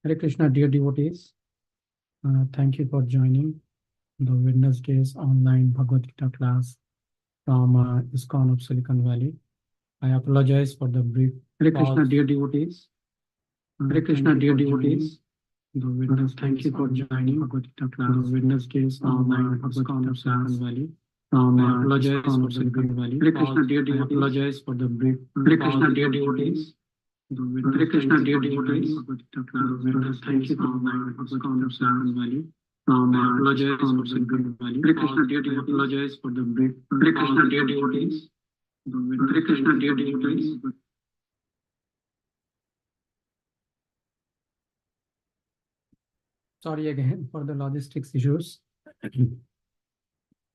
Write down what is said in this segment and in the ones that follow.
Hare Krishna, dear devotees. Thank you for joining the Wednesday's online Bhagavad Gita class from ISKCON of Silicon Valley. I apologize for the brief Hare Krishna, pause. dear devotees. Hare Krishna, dear devotees. Thank you for joining Bhagavad Gita class the Wednesday's online Bhagavad ISKCON Gita of Silicon class Valley. from I apologize ISKCON for of the brief Silicon Valley. Hare Krishna, dear I devotees. apologize for the brief Hare Krishna, pause. dear devotees. Hare Krishna, dear devotees. Thank you for joining ISKCON of Silicon Valley. I From apologize ISKCON for of the Silicon brief Valley. Hare Krishna, dear I devotees. apologize for the brief Hare Krishna, dear devotees. Hare Krishna, dear devotees. Sorry again for the logistics issues.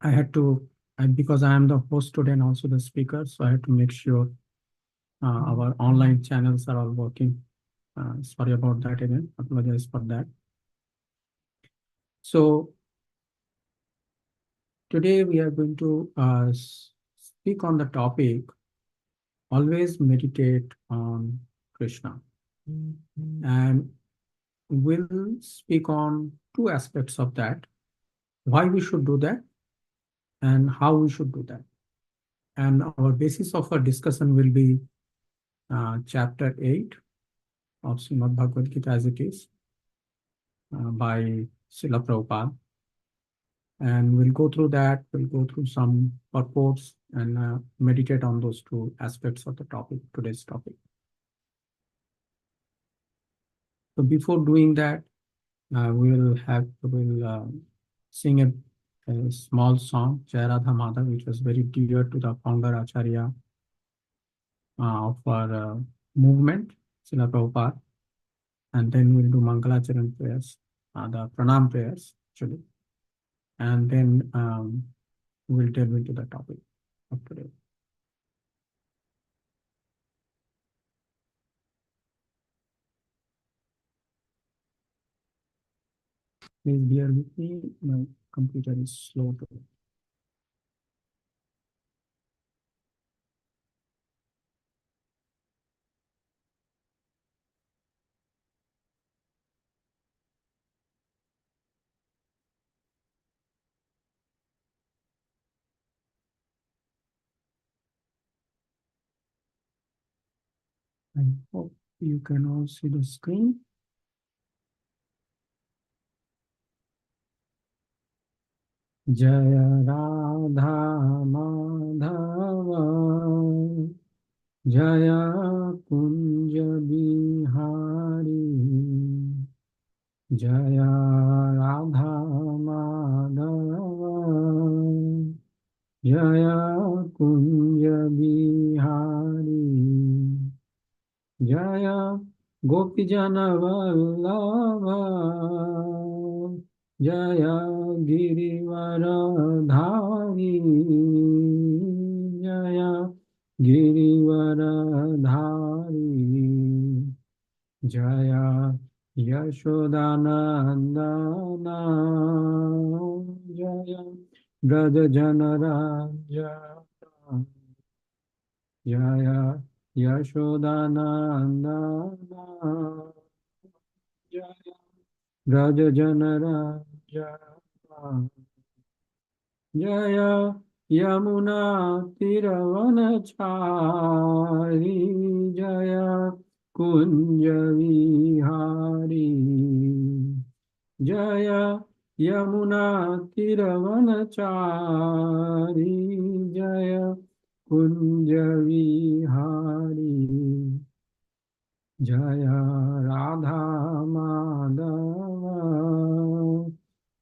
I had to, because I am the host today and also the speaker, so I had to make sure our online channels are all working. Sorry about that again. Apologize for that. So today we are going to speak on the topic, always meditate on Krishna. And we'll speak on two aspects of that, why we should do that and how we should do that. And our basis of our discussion will be chapter 8 of Srimad Bhagavad Gita as it is by Srila Prabhupada. And we'll go through that, we'll go through some purports and meditate on those two aspects of the topic, today's topic. So before doing that, we'll sing a small song, Jai Radha Madhava, which was very dear to the founder Acharya of our movement, Srila Prabhupada. And then we'll do Mangalacharan prayers, the Pranam prayers, actually. And then we'll delve into the topic of today. Please bear with me, my computer is slow today. I hope you can all see the screen. Jaya Radha Madhava Jaya Kunja Bihari Jaya Radha Madhava Jaya Kunja Bihari Jaya Gopijana Vallabha Jaya Girivaradhari Jaya Girivaradhari Jaya Yashodanandana Jaya Brajajanarajana Jaya Yashodanandana Jaya Brajajanarajana Jaya Yamuna Tiravanachari Jaya Kunja Vihari Jaya Yamuna Tiravanachari Jaya Kunja Vihari Jaya Radha Madhava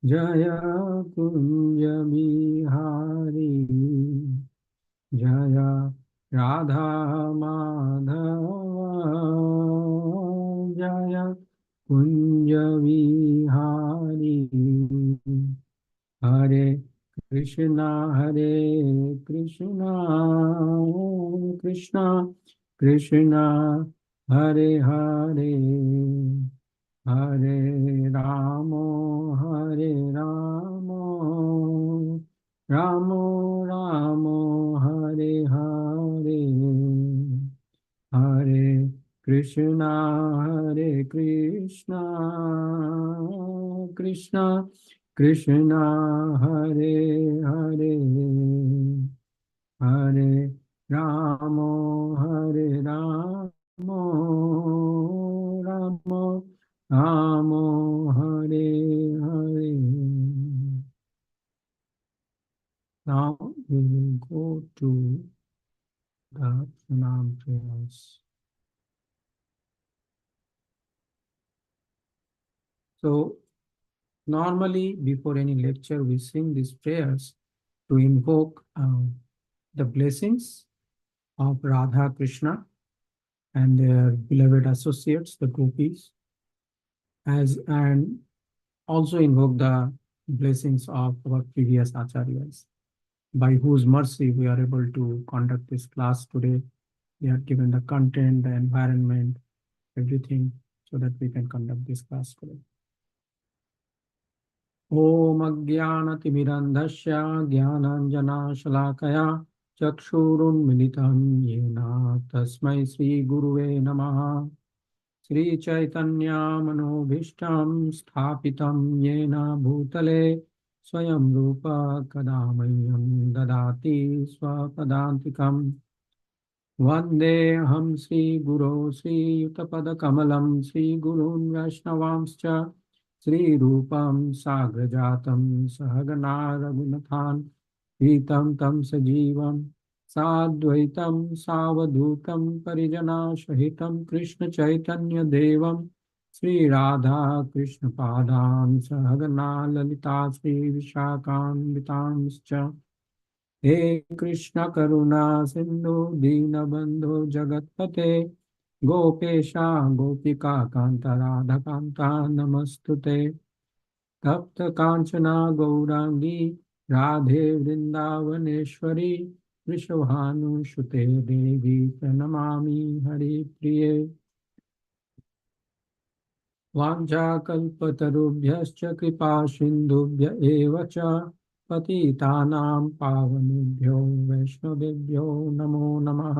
Jaya Kunja Bihari Jaya Radha Madhava Jaya Kunja Vihari Hare Krishna Krishna Krishna Hare Hare Hare Ramo Ramo Ramo Hare Hare Hare Hare Krishna, Krishna Krishna, Hare Hare, Hare Ramo, Hare Ramo, Ramo Ramo, Hare Hare. Now we will go to the pranam prayers. So normally before any lecture we sing these prayers to invoke the blessings of Radha Krishna and their beloved associates, the gopis, as and also invoke the blessings of our previous acharyas, by whose mercy we are able to conduct this class today. They have given the content, the environment, everything, so that we can conduct this class today. ॐ अज्ञानतिमिरन्धस्य ज्ञानाञ्जनाशलाकया चक्षुरुन्मिलितं येन तस्मै श्रीगुरुवे नमः। श्रीचैतन्यमनोभीष्टं स्थापितं येन भूतले स्वयं रूप कदा मह्यं ददाति स्वपदान्तिकम्। वन्देऽहं श्रीगुरो श्रीयुतपदकमलं श्रीगुरून् वैष्णवांश्च श्रीरूपं साग्रजातं सहगना रघुनाथान् पीतं तं सजीवं साद्वैतं सावधूतं परिजनसहितं कृष्णचैतन्यदेवं श्रीराधा कृष्णपादान् सहगना ललिता श्रीविशाखान्वितांश्च। हे कृष्ण करुणा सिंधु दीनबंधु जगतपते गोपेशा गोपिका कांत राधा कांता नमस्तुते। तप्त कांचना गौरांगी राधे वृंदावनेश्वरी वृषभानुसुते देवी प्रणमामि हरिप्रिये। वाञ्छाकल्पतरुभ्यश्च कृपा सिन्धुभ्य एव च पतितानां पावनेभ्यो वैष्णवेभ्यो नमो नमः।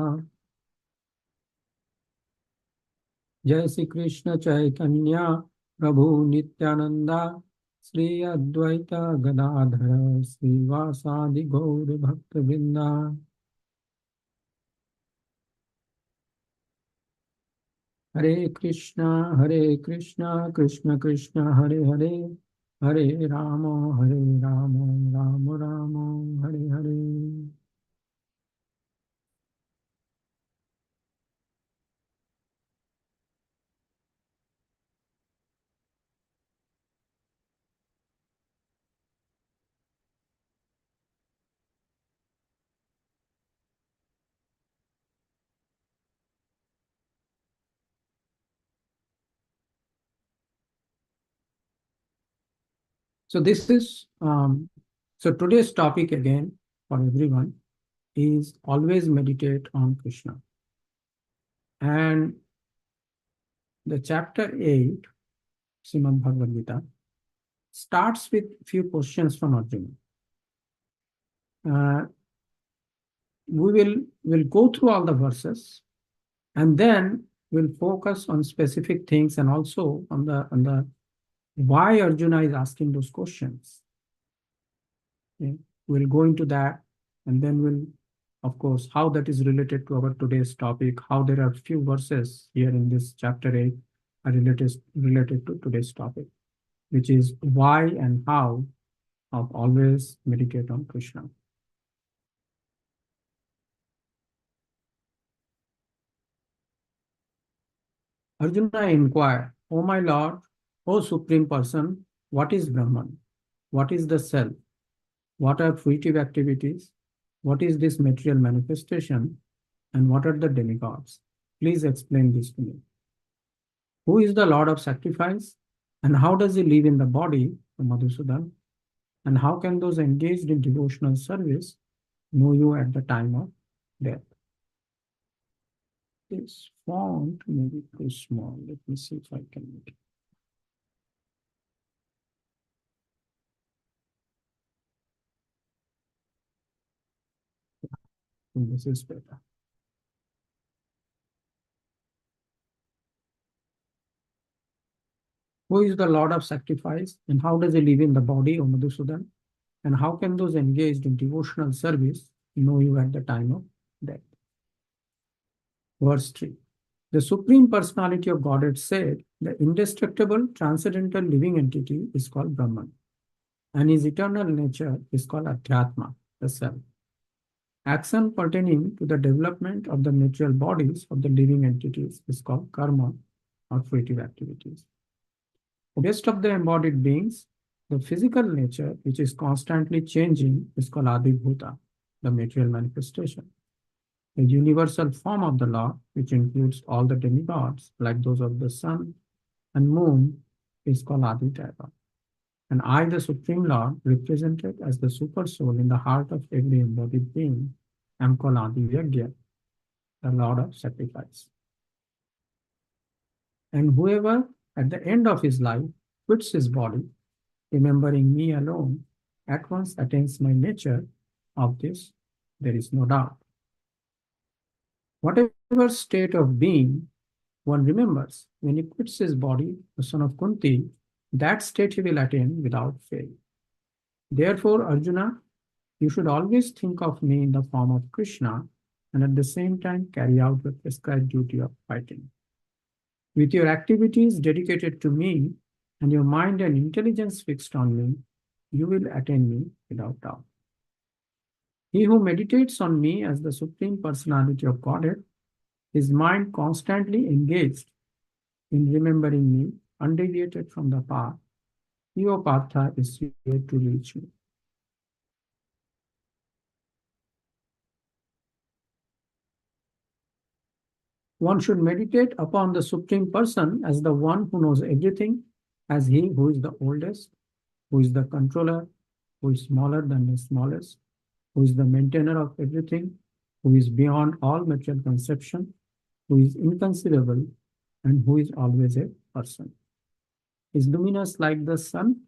जय श्री कृष्ण चैतन्य प्रभु नित्यानंदा श्री अद्वैत गदाधर श्रीवासादि गौर भक्तवृंदा। हरे कृष्णा कृष्ण कृष्ण हरे हरे, हरे Ram Ram Ram Hare Hare. So this is so today's topic again for everyone is always meditate on Krishna. And the chapter 8, Srimad Bhagavad Gita, starts with few questions from Arjuna. Uh, will go through all the verses, and then we'll focus on specific things and also on the why Arjuna is asking those questions. Okay? We'll go into that, and then we'll, of course, how that is related to our today's topic, how there are few verses here in this chapter 8 are related to today's topic, which is why and how of always meditate on Krishna. Arjuna inquired, O my Lord, O Supreme Person, what is Brahman? What is the self? What are fruitive activities? What is this material manifestation? And what are the demigods? Please explain this to me. Who is the Lord of sacrifice? And how does he live in the body, Madhusudan? And how can those engaged in devotional service know you at the time of death? This font may be too small. Let me see if I can make it. This is better. Who is the Lord of sacrifice and how does he live in the body, O Madhusudan? And how can those engaged in devotional service know you at the time of death? Verse 3. The Supreme Personality of Godhead said, the indestructible, transcendental living entity is called Brahman, and his eternal nature is called Adhyatma, the self. Action pertaining to the development of the material bodies of the living entities is called karma or fruitive activities. The rest of the embodied beings, the physical nature, which is constantly changing, is called Adibhuta, the material manifestation. The universal form of the Lord, which includes all the demigods, like those of the sun and moon, is called Aditya. And I, the Supreme Lord, represented as the super soul in the heart of every embodied being, am called Adiyagya, the Lord of sacrifice. And whoever, at the end of his life, quits his body, remembering me alone, at once attains my nature. Of this, there is no doubt. Whatever state of being one remembers, when he quits his body, the son of Kunti, that state he will attain without fail. Therefore, Arjuna, you should always think of me in the form of Krishna and at the same time carry out the prescribed duty of fighting. With your activities dedicated to me and your mind and intelligence fixed on me, you will attain me without doubt. He who meditates on me as the Supreme Personality of Godhead, his mind constantly engaged in remembering me, undeviated from the path, he, O Partha, is here to reach me. One should meditate upon the Supreme Person as the one who knows everything, as he who is the oldest, who is the controller, who is smaller than the smallest, who is the maintainer of everything, who is beyond all material conception, who is inconceivable, and who is always a person. He is luminous like the sun,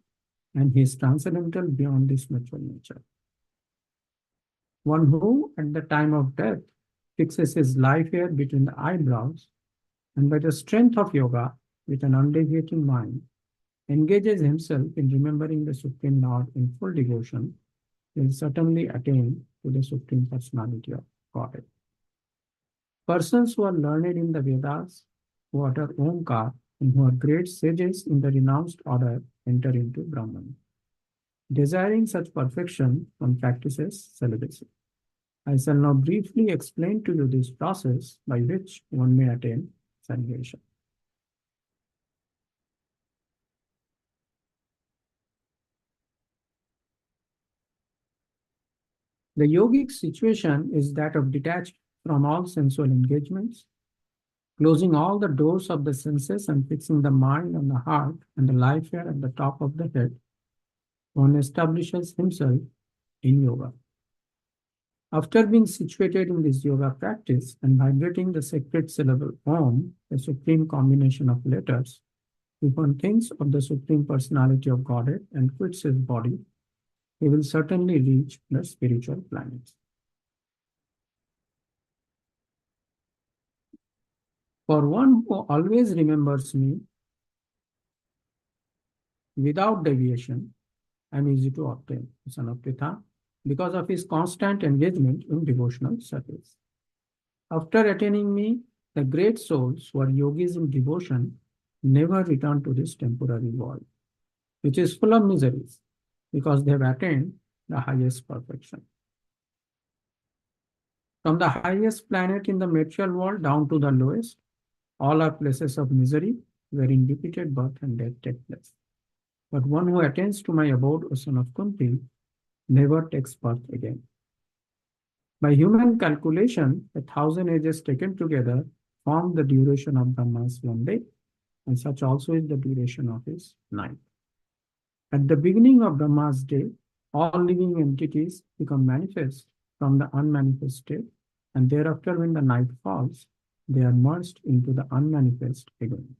and he is transcendental beyond this material nature. One who, at the time of death, fixes his life hair between the eyebrows, and by the strength of yoga, with an undeviating mind, engages himself in remembering the Supreme Lord in full devotion, will certainly attain to the Supreme Personality of Godhead. Persons who are learned in the Vedas, who utter Omkar, and who are great sages in the renounced order enter into Brahman. Desiring such perfection, one practices celibacy. I shall now briefly explain to you this process by which one may attain salvation. The yogic situation is that of detached from all sensual engagements, closing all the doors of the senses and fixing the mind on the heart and the life hair at the top of the head. One establishes himself in yoga. After being situated in this yoga practice and vibrating the sacred syllable Om, the supreme combination of letters, if one thinks of the Supreme Personality of Godhead and quits his body, he will certainly reach the spiritual planets. For one who always remembers me without deviation, I am easy to obtain, son of Pritha, because of his constant engagement in devotional service. After attaining me, the great souls who are yogis in devotion never return to this temporary world, which is full of miseries, because they have attained the highest perfection. From the highest planet in the material world down to the lowest, all are places of misery, wherein repeated birth and death take place. But one who attains to my abode, O son of Kunti, never takes birth again. By human calculation, 1,000 ages taken together form the duration of Brahma's one day, and such also is the duration of his night. At the beginning of Brahma's day, all living entities become manifest from the unmanifest state, and thereafter, when the night falls, they are merged into the unmanifest again.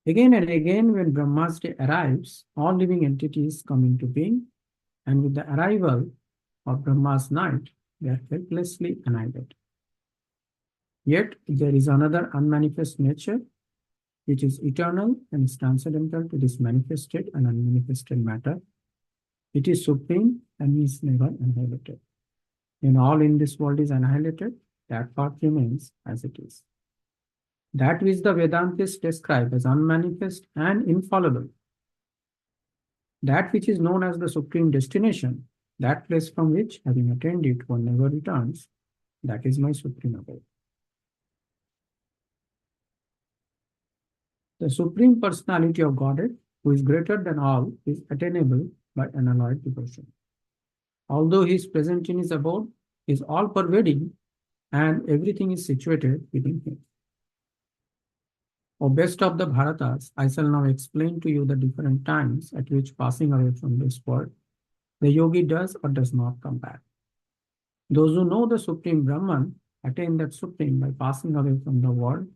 Again and again, when Brahma's day arrives, all living entities come into being, and with the arrival of Brahma's night, they are helplessly annihilated. Yet there is another unmanifest nature which is eternal and is transcendental to this manifested and unmanifested matter. It is supreme and is never annihilated. When all in this world is annihilated, that part remains as it is. That which the Vedantists describe as unmanifest and infallible, that which is known as the supreme destination, that place from which, having attained it, one never returns, that is my supreme abode. The supreme personality of Godhead, who is greater than all, is attainable by unalloyed devotion. Although he is present in his abode, is all pervading, and everything is situated within him. O best of the Bharatas, I shall now explain to you the different times at which passing away from this world, the yogi does or does not come back. Those who know the Supreme Brahman attain that Supreme by passing away from the world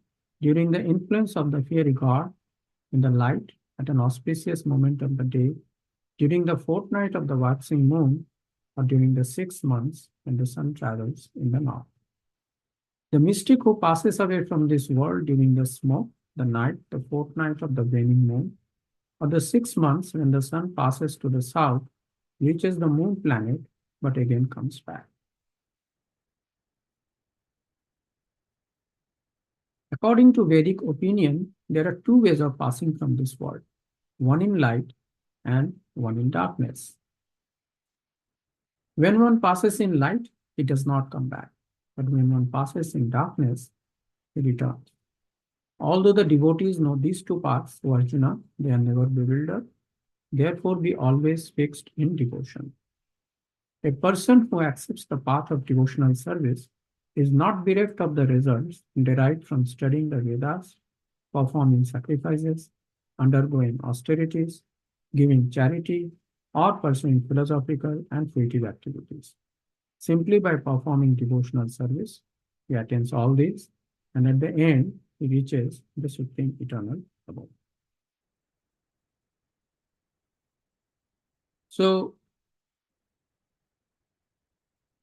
during the influence of the fiery god in the light at an auspicious moment of the day, during the fortnight of the waxing moon, or during the 6 months when the sun travels in the north. The mystic who passes away from this world during the smoke, the night, the fortnight of the waning moon, or the 6 months when the sun passes to the south, reaches the moon planet, but again comes back. According to Vedic opinion, there are two ways of passing from this world, one in light and one in darkness. When one passes in light, he does not come back. But when one passes in darkness, he returns. Although the devotees know these two paths, O Arjuna, they are never bewildered. Therefore, be always fixed in devotion. A person who accepts the path of devotional service is not bereft of the results derived from studying the Vedas, performing sacrifices, undergoing austerities, giving charity, or pursuing philosophical and creative activities. Simply by performing devotional service, he attains all these, and at the end, he reaches the supreme eternal abode. So,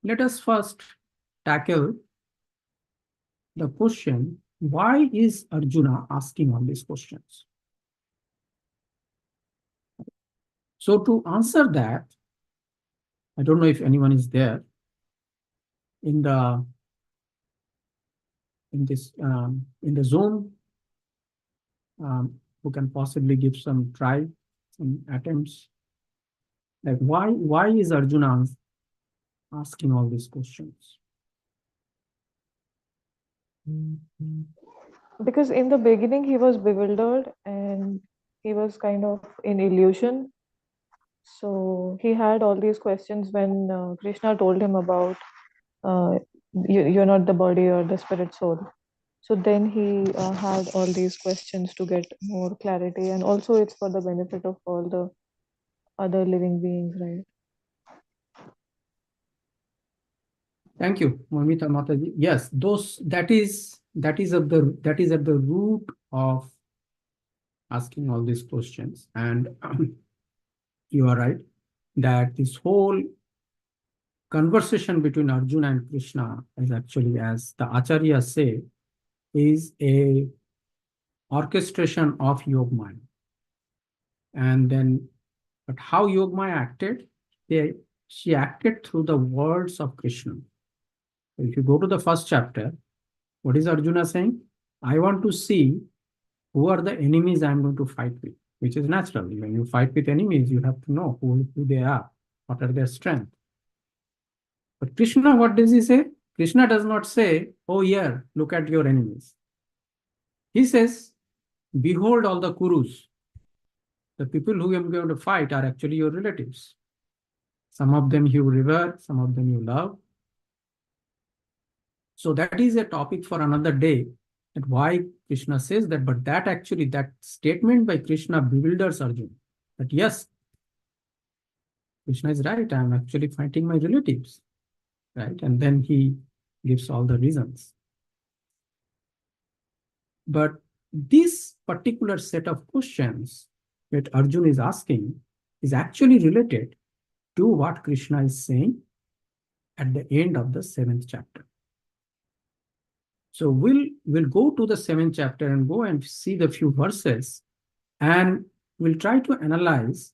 let us first tackle the question, why is Arjuna asking all these questions? So to answer that, I don't know if anyone is there in the in the Zoom who can possibly give some attempts. Like why is Arjuna asking all these questions? Because in the beginning he was bewildered and he was kind of in illusion. So he had all these questions when Krishna told him about you're not the body or the spirit soul. So then he had all these questions to get more clarity, and also it's for the benefit of all the other living beings, right? Thank you, Mamita Mataji. Yes, that is at the root of asking all these questions. And you are right that this whole conversation between Arjuna and Krishna is actually, as the Acharyas say, is a orchestration of Yogamaya. And then, but how Yogamaya acted, she acted through the words of Krishna. If you go to the first chapter, what is Arjuna saying? I want to see who are the enemies I'm going to fight with, which is natural. When you fight with enemies, you have to know who they are, what are their strengths. But Krishna, what does he say? Krishna does not say, oh, here, look at your enemies. He says, behold all the Kurus. The people who I'm going to fight are actually your relatives. Some of them you revere, some of them you love. So that is a topic for another day, that why Krishna says that, but that statement by Krishna bewilders Arjuna. That yes, Krishna is right, I'm actually fighting my relatives, right? And then he gives all the reasons. But this particular set of questions that Arjuna is asking is actually related to what Krishna is saying at the end of the 7th chapter. So we'll go to the 7th chapter and go and see the few verses, and we'll try to analyze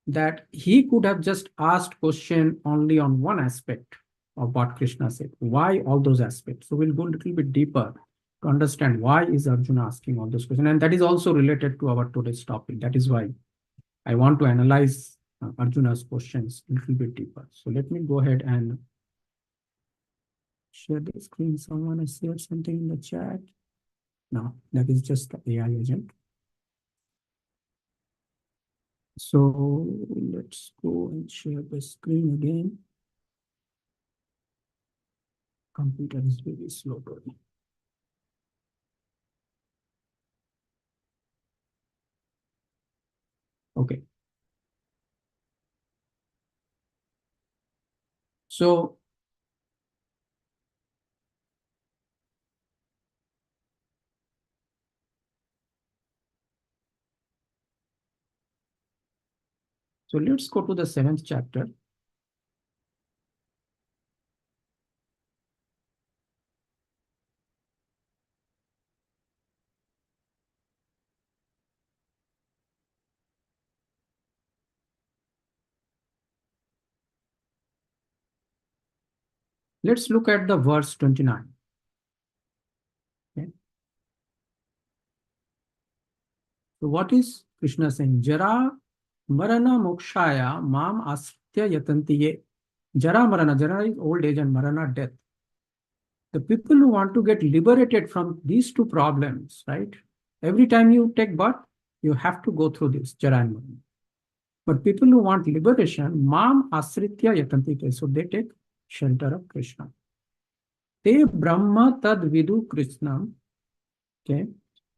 that he could have just asked question only on one aspect of what Krishna said. Why all those aspects? So we'll go a little bit deeper to understand why is Arjuna asking all those questions. And that is also related to our today's topic. That is why I want to analyze Arjuna's questions a little bit deeper. So let me go ahead and share the screen. Someone has shared something in the chat. No, that is just the AI agent. So let's go and share the screen again. Computer is very slow today. Okay. So let's go to the 7th chapter. Let's look at the verse 29. Okay. So what is Krishna saying? Jara marana mokshaya mam asritya yatanti ye. Jara marana, jara is old age and marana death. The people who want to get liberated from these two problems, right? Every time you take birth, you have to go through this, jara and marana. But people who want liberation, mam asritya yatanti, so they take shelter of Krishna. Te brahma tad vidu Krishnam. Okay.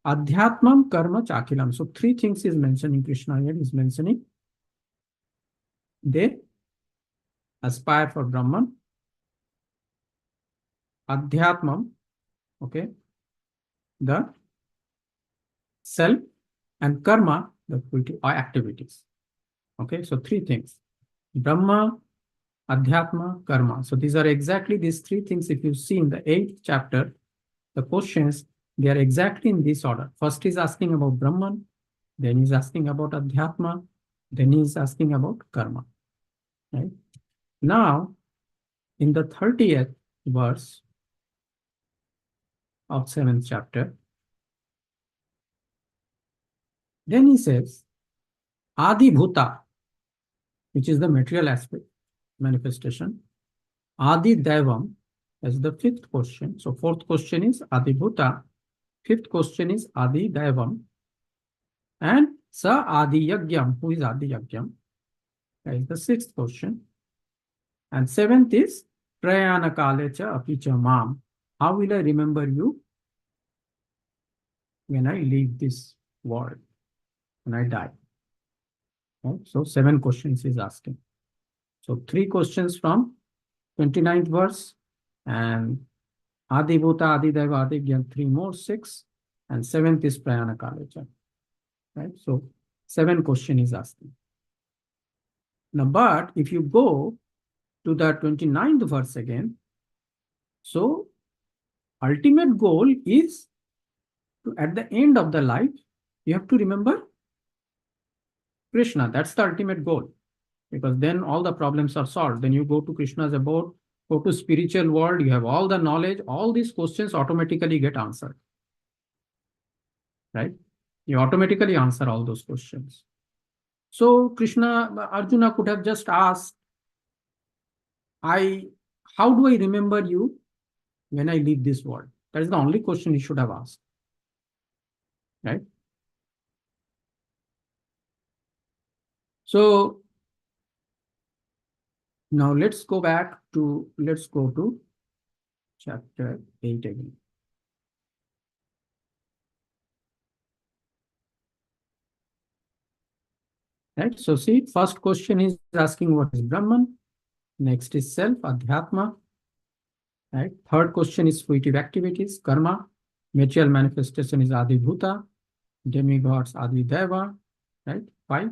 Adhyatmam karma chakilam. So 3 things is mentioning Krishna here. Is mentioning they aspire for Brahman, Adhyatmam, okay, the self, and karma, the activities. Okay, so 3 things: Brahma, Adhyatma, karma. So these are exactly these 3 things. If you see in the 8th chapter, the questions, they are exactly in this order. First is asking about Brahman, then he's asking about Adhyatma, then he's asking about karma. Right? Now, in the 30th verse of 7th chapter, then he says, Adi Bhuta, which is the material aspect, manifestation. Adi Devam as the 5th question. So 4th question is Adi Bhuta. 5th question is Adi Devam. And Sa Adi Yagyam. Who is Adi Yagyam? That is the 6th question. And 7th is Prayana Kalecha Apicha Mam. How will I remember you when I leave this world, when I die? Right? So 7 questions is asking. So 3 questions from 29th verse, and Adi Bhuta, Adi Deva, Adi Gyan, 3 more, 6, and 7th is Prayana Kalecha. Right? So 7 question is asking. Now, but if you go to the 29th verse again, so ultimate goal is to, at the end of the life, you have to remember Krishna. That's the ultimate goal, because then all the problems are solved. Then you go to Krishna's abode, go to spiritual world, you have all the knowledge, all these questions automatically get answered. Right? You automatically answer all those questions. So Arjuna could have just asked, how do I remember you when I leave this world? That is the only question he should have asked. Right? So now let's go to chapter 8 again. Right? So see, first question is asking what is Brahman. Next is self, Adhyatma. Right? Third question is fruitive activities, karma. Material manifestation is Adi Bhuta. Demigods, Adi Deva. Right? 5.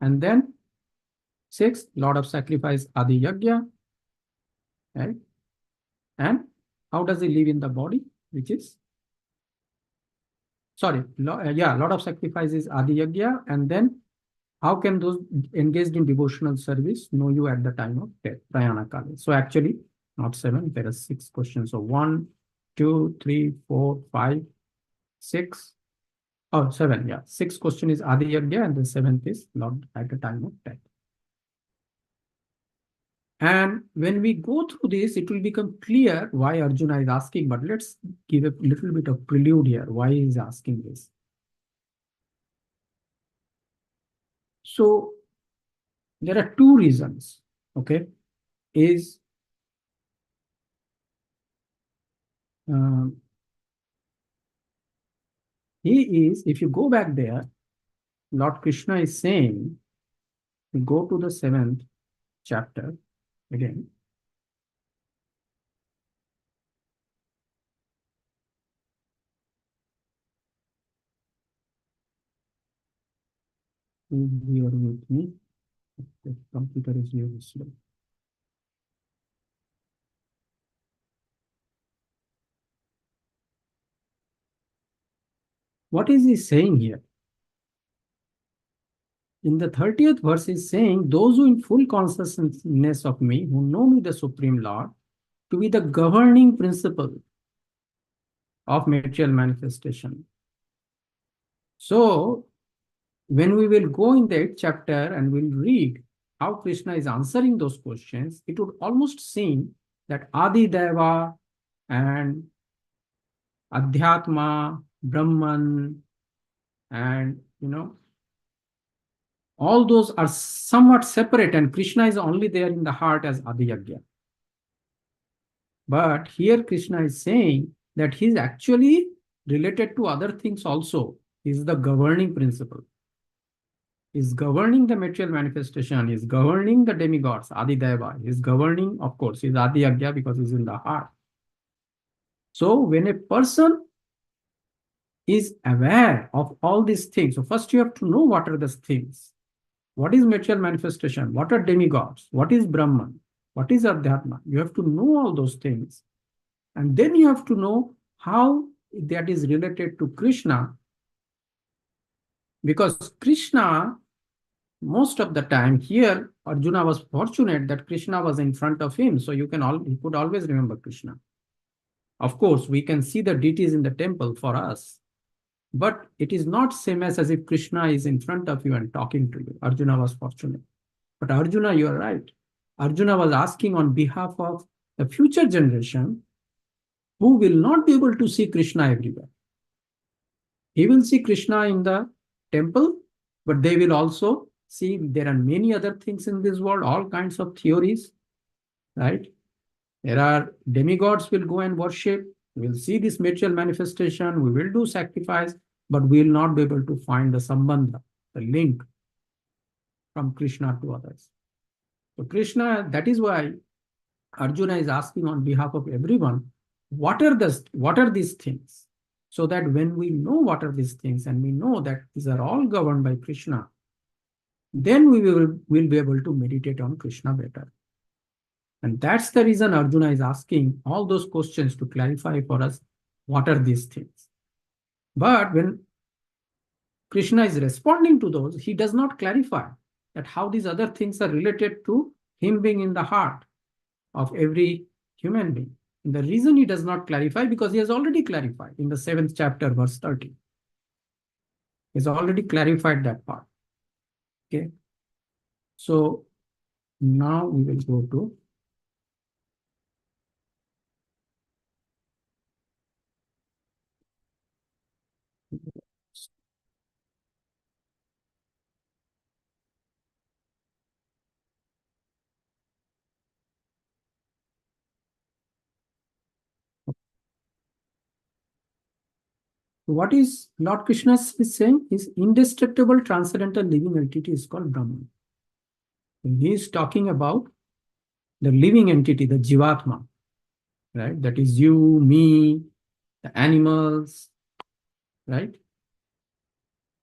And then 6, Lord of Sacrifice, Adi Yagya. Right? And how does he live in the body? Which is, sorry, lot of sacrifice is Adi Yagya, and then how can those engaged in devotional service know you at the time of death, Prayana Kali? So actually, not 7, there are 6 questions. So 1, 2, 3, 4, 5, 6. Oh, 7, yeah. 6 question is Adi Yagya, and the 7th is Lord at the time of death. And when we go through this, it will become clear why Arjuna is asking, but let's give a little bit of prelude here. Why he is asking this? So there are 2 reasons, okay? Is if you go back there, Lord Krishna is saying, go to the 7th chapter again. You are with me. The computer is really slow. What is he saying here? In the 30th verse, is saying, those who in full consciousness of me, who know me, the Supreme Lord, to be the governing principle of material manifestation. So, when we will go in the 8th chapter and we'll read how Krishna is answering those questions, it would almost seem that Adi Deva and Adhyatma, Brahman, and all those are somewhat separate, and Krishna is only there in the heart as Adi Yagya. But here Krishna is saying that he's actually related to other things also. He's the governing principle. He's governing the material manifestation. He's governing the demigods, Adi Deva. He's governing, of course, he's Adi Yagya because he's in the heart. So when a person is aware of all these things, so first you have to know what are these things. What is material manifestation? What are demigods? What is Brahman? What is Adhyatma? You have to know all those things. And then you have to know how that is related to Krishna. Because Krishna, most of the time here, Arjuna was fortunate that Krishna was in front of him. So he could always remember Krishna. Of course, we can see the deities in the temple for us. But it is not same as if Krishna is in front of you and talking to you. Arjuna was fortunate. But Arjuna, you are right. Arjuna was asking on behalf of the future generation who will not be able to see Krishna everywhere. He will see Krishna in the temple, but they will also see there are many other things in this world, all kinds of theories, right? There are demigods will go and worship. We'll see this material manifestation. We will do sacrifice, but we will not be able to find the sambandha, the link from Krishna to others. So Krishna, that is why Arjuna is asking on behalf of everyone, what are these things? So that when we know what are these things and we know that these are all governed by Krishna, then we'll be able to meditate on Krishna better. And that's the reason Arjuna is asking all those questions to clarify for us what are these things. But when Krishna is responding to those, he does not clarify that how these other things are related to him being in the heart of every human being. And the reason he does not clarify, because he has already clarified in the 7th chapter, verse 30. He's already clarified that part. Okay. So now we will go to what is Lord Krishna is saying is indestructible transcendental living entity is called Brahman. He is talking about the living entity, the Jivatma, right? That is you, me, the animals, right?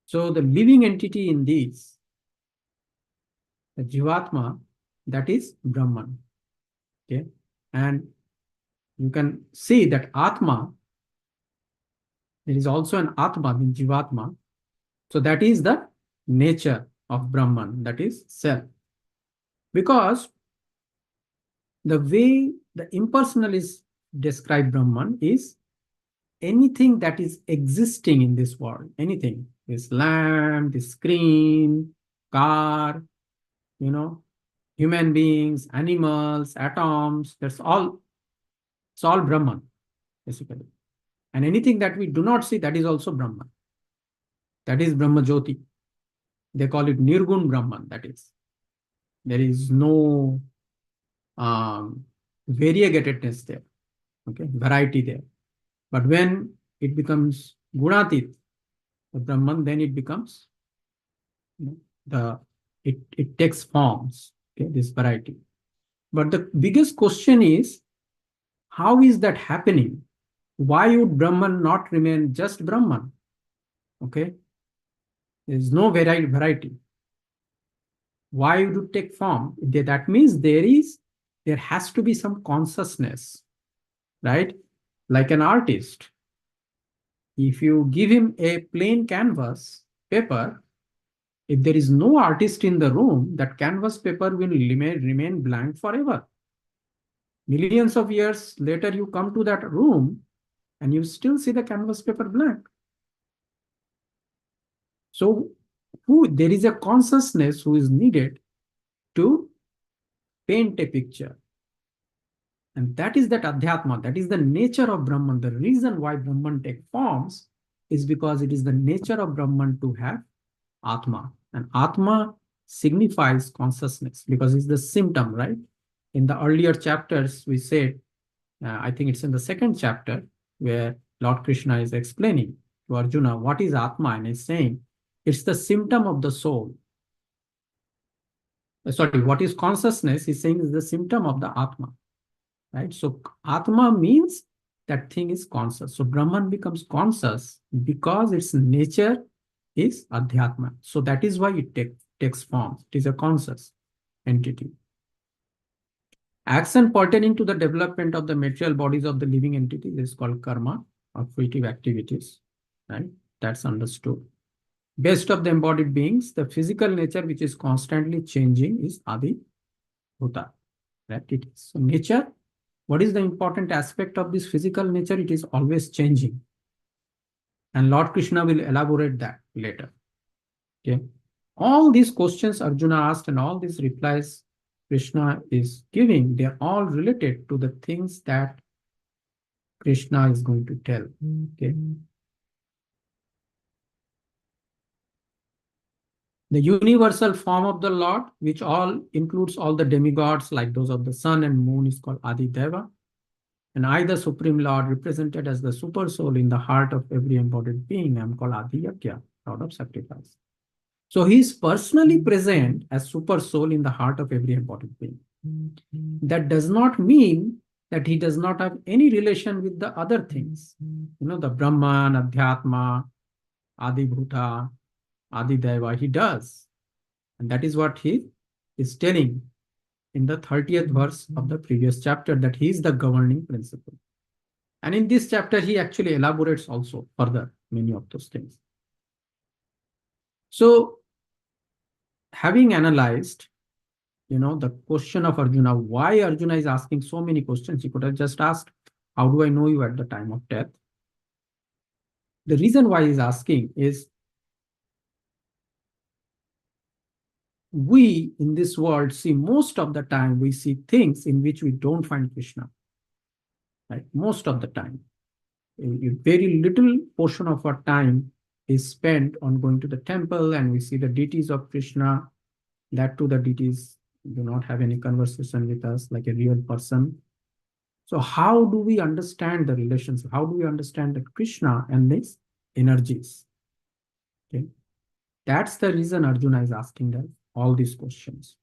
So the living entity in these, the Jivatma, that is Brahman. Okay. And You can see that Atma, there is also an Atma, in Jivatma. So that is the nature of Brahman, that is self. Because the way the impersonalists describe Brahman is anything that is existing in this world, anything, this lamp, this screen, car, human beings, animals, atoms, it's all Brahman, basically. And anything that we do not see, that is also Brahman. That is Brahma Jyoti. They call it Nirgun Brahman, that is. There is no variegatedness there, okay, variety there. But when it becomes Gunatit, the Brahman, then it becomes, it takes forms, okay, this variety. But the biggest question is, how is that happening? Why would Brahman not remain just Brahman? Okay, there is no variety. Why would it take form? That means there has to be some consciousness, right? Like an artist, if you give him a plain canvas paper, if there is no artist in the room, that canvas paper will remain blank forever. Millions of years later, you come to that room and you still see the canvas paper blank. So there is a consciousness who is needed to paint a picture. And that is that Adhyatma, that is the nature of Brahman. The reason why Brahman take forms is because it is the nature of Brahman to have Atma. And Atma signifies consciousness because it's the symptom, right? In the earlier chapters, we said, I think it's in the second chapter, where Lord Krishna is explaining to Arjuna what is Atma, and is saying it's the symptom of the soul. Sorry, what is consciousness? He's saying is the symptom of the Atma, right? So Atma means that thing is conscious. So Brahman becomes conscious because its nature is Adhyatma. So that is why it takes form. It is a conscious entity. Action pertaining to the development of the material bodies of the living entities is called karma, or fruitive activities, right? That's understood. Best of the embodied beings, the physical nature which is constantly changing is Adi Bhuta, right? It is. So nature, what is the important aspect of this physical nature? It is always changing. And Lord Krishna will elaborate that later. Okay. All these questions Arjuna asked and all these replies Krishna is giving, they're all related to the things that Krishna is going to tell. Okay. The universal form of the Lord, which all includes all the demigods like those of the sun and moon, is called Adi Deva. And I, the Supreme Lord, represented as the super soul in the heart of every embodied being, am called Adi Yajna, Lord of sacrifice. So he is personally present as super soul in the heart of every embodied being. That does not mean that he does not have any relation with the other things. The Brahman, Adhyatma, Adi Bhuta, Adi Deva, he does. And that is what he is telling in the 30th verse of the previous chapter, that he is the governing principle. And in this chapter, he actually elaborates also further many of those things. So, having analyzed, the question of Arjuna, why Arjuna is asking so many questions, he could have just asked, how do I know you at the time of death? The reason why he's asking is, we in this world see most of the time, we see things in which we don't find Krishna, right? Most of the time. A very little portion of our time is spent on going to the temple, and we see the deities of Krishna. That too, the deities do not have any conversation with us like a real person. So how do we understand the relationship? How do we understand that Krishna and these energies? Okay, that's the reason Arjuna is asking us all these questions.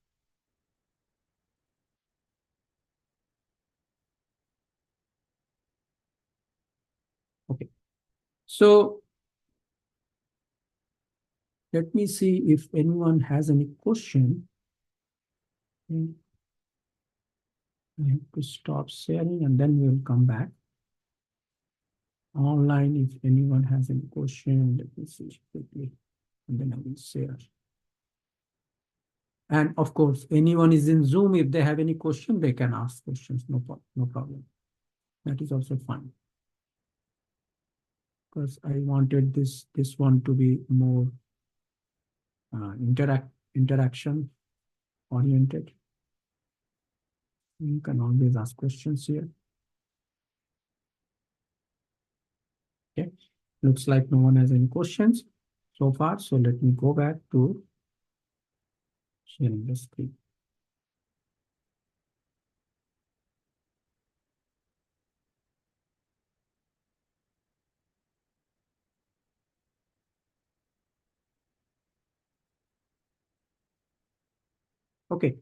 Okay, so let me see if anyone has any question. I have to stop sharing and then we'll come back online. If anyone has any question, let me see quickly, and then I will share. And of course, anyone is in Zoom. If they have any question, they can ask questions. No problem. That is also fine. Because I wanted this one to be more interaction oriented. You can always ask questions here. Okay, looks like no one has any questions so far. So let me go back to sharing the screen. Okay.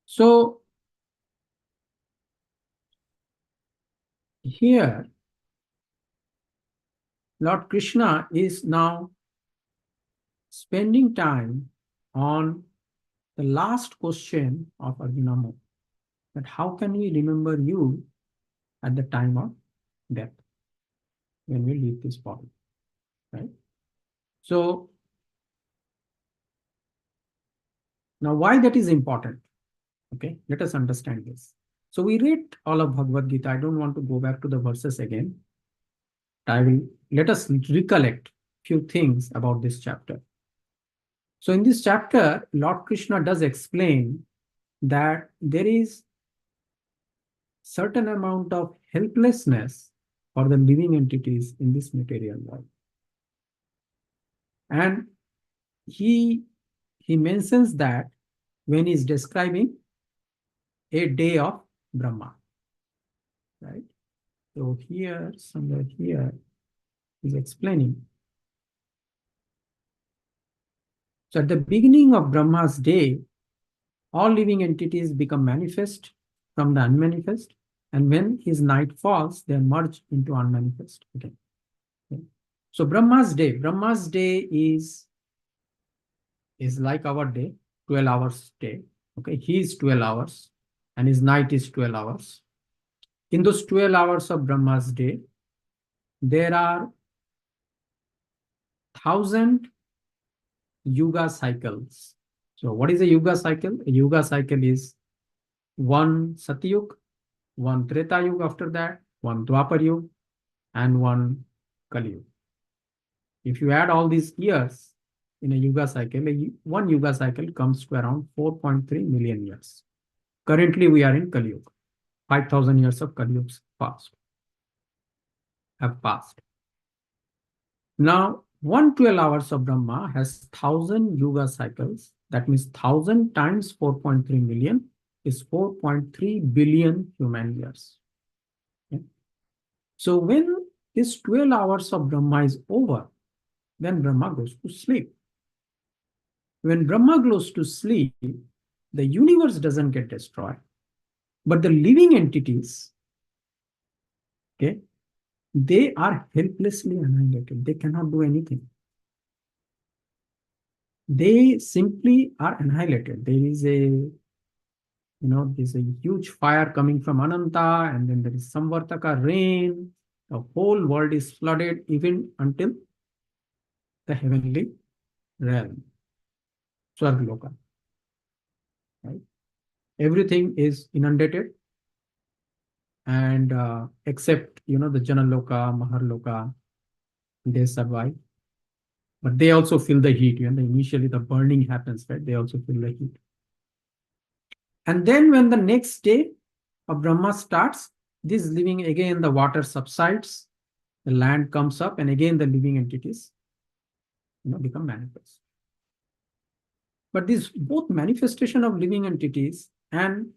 So here, Lord Krishna is now spending time on the last question of Arjuna, that how can we remember you at the time of death when we leave this body, right? So now why that is important? Okay, let us understand this. So we read all of Bhagavad Gita. I don't want to go back to the verses again. Let us recollect few things about this chapter. So in this chapter, Lord Krishna does explain that there is certain amount of helplessness for the living entities in this material world. And he mentions that when he's describing a day of Brahma, right? So here, somewhere here, he's explaining. So at the beginning of Brahma's day, all living entities become manifest from the unmanifest, and when his night falls, they merge into unmanifest again. Okay. So Brahma's day is like our day, 12 hours day. Okay, he is 12 hours, and his night is 12 hours. In those 12 hours of Brahma's day, there are 1,000 yuga cycles. So what is a yuga cycle? A yuga cycle is one Satyug, one Treta Yuga after that, one Dwapar Yuga, and one Kali Yuga. If you add all these years in a yuga cycle, one yuga cycle comes to around 4.3 million years. Currently, we are in Kali Yuga. 5,000 years of Kali Yuga have passed. Now, 112 hours of Brahma has 1,000 yuga cycles. That means 1,000 times 4.3 million is 4.3 billion human years. Okay? So when this 12 hours of Brahma is over, then Brahma goes to sleep. When Brahma goes to sleep, the universe doesn't get destroyed, but the living entities, okay, they are helplessly annihilated. They cannot do anything. They simply are annihilated. There's a huge fire coming from Ananta, and then there is Samvartaka rain. The whole world is flooded, even until the heavenly realm, Swargaloka. Right? Everything is inundated, and except the Janaloka, Maharloka, they survive. But they also feel the heat. Initially the burning happens, right? They also feel the heat. And then when the next day of Brahma starts, this living, again the water subsides, the land comes up, and again the living entities become manifest. But this both manifestation of living entities and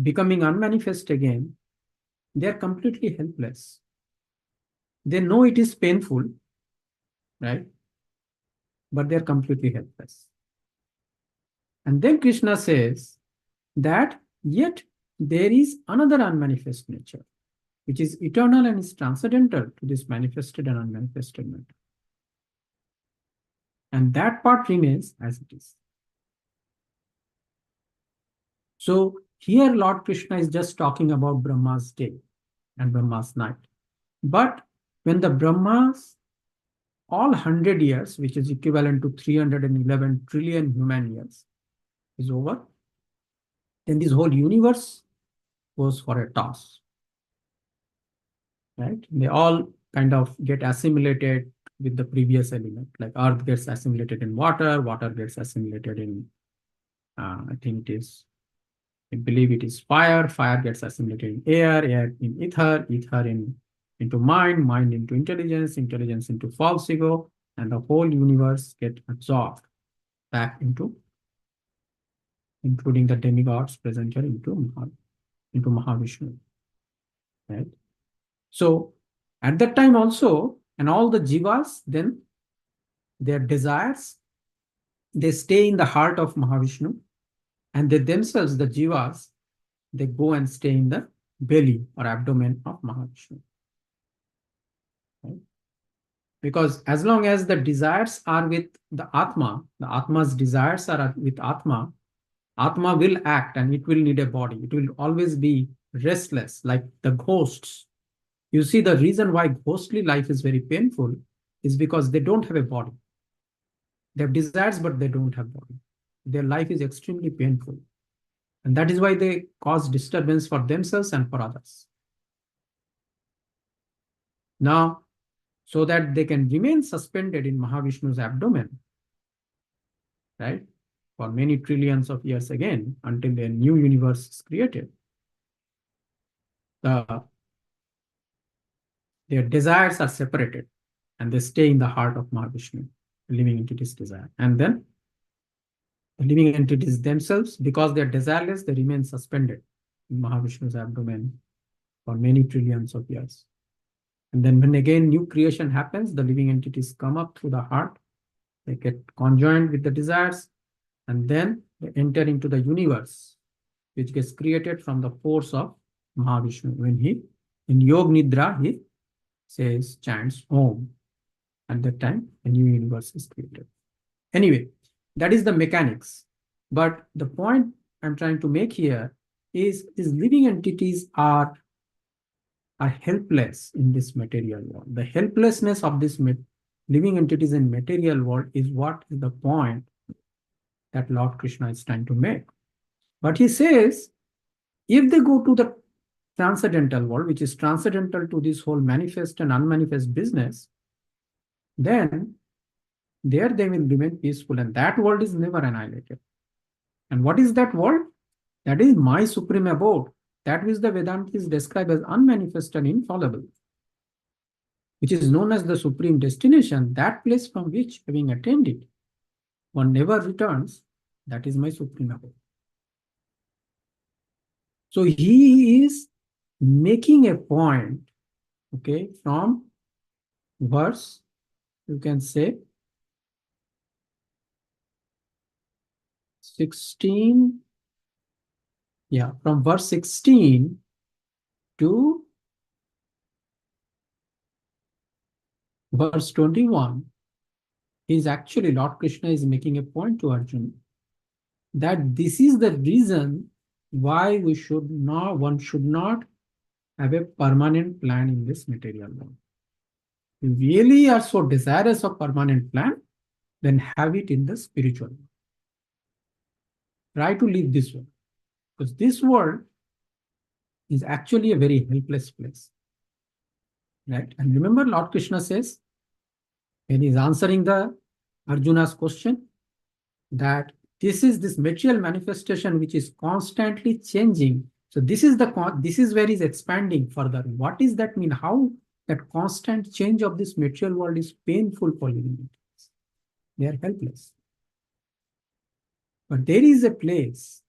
becoming unmanifest again, they are completely helpless. They know it is painful, right? But they're completely helpless. And then Krishna says that yet there is another unmanifest nature, which is eternal and is transcendental to this manifested and unmanifested matter. And that part remains as it is. So here Lord Krishna is just talking about Brahma's day and Brahma's night. But when the Brahmas, all 100 years, which is equivalent to 311 trillion human years, is over, then this whole universe goes for a toss. Right? They all kind of get assimilated with the previous element. Like earth gets assimilated in water, water gets assimilated in, I believe it is fire, fire gets assimilated in air, air in ether, ether into mind into intelligence, intelligence into false ego, and the whole universe get absorbed back into, including the demigods present here, into Mahavishnu. Right? So at that time also, and all the jivas, then their desires, they stay in the heart of Mahavishnu, and they themselves, the jivas, they go and stay in the belly or abdomen of Mahavishnu. Right? Because as long as the desires are with the Atma's desires are with Atma, Atma will act and it will need a body. It will always be restless, like the ghosts. You see, the reason why ghostly life is very painful is because they don't have a body. They have desires, but they don't have body. Their life is extremely painful. And that is why they cause disturbance for themselves and for others. Now, so that they can remain suspended in Mahavishnu's abdomen, right, for many trillions of years again, until their new universe is created, their desires are separated and they stay in the heart of Mahavishnu, the living entity's desire. And then the living entities themselves, because they are desireless, they remain suspended in Mahavishnu's abdomen for many trillions of years. And then when again new creation happens, the living entities come up through the heart, they get conjoined with the desires, and then they enter into the universe, which gets created from the force of Mahavishnu. When he, in Yog Nidra, he says, chants Om. At that time, a new universe is created. Anyway, that is the mechanics. But the point I'm trying to make here is these living entities are helpless in this material world. The helplessness of this living entities in material world is what is the point that Lord Krishna is trying to make. But he says, if they go to the transcendental world, which is transcendental to this whole manifest and unmanifest business, then there they will remain peaceful, and that world is never annihilated. And what is that world? That is my supreme abode, that which the Vedantis describe as unmanifest and infallible, which is known as the supreme destination, that place from which, having attained it, one never returns. That is my supreme abode. So he is making a point, okay, from verse, you can say, 16, yeah, from verse 16 to verse 21, is actually, Lord Krishna is making a point to Arjuna that this is the reason why one should not have a permanent plan in this material world. If you really are so desirous of permanent plan, then have it in the spiritual world. Try to leave this world, because this world is actually a very helpless place. Right? And remember, Lord Krishna says, when he's answering the Arjuna's question, that this material manifestation which is constantly changing. So this is where he's expanding further. What does that mean? How that constant change of this material world is painful for living entities. They are helpless. But there is a place,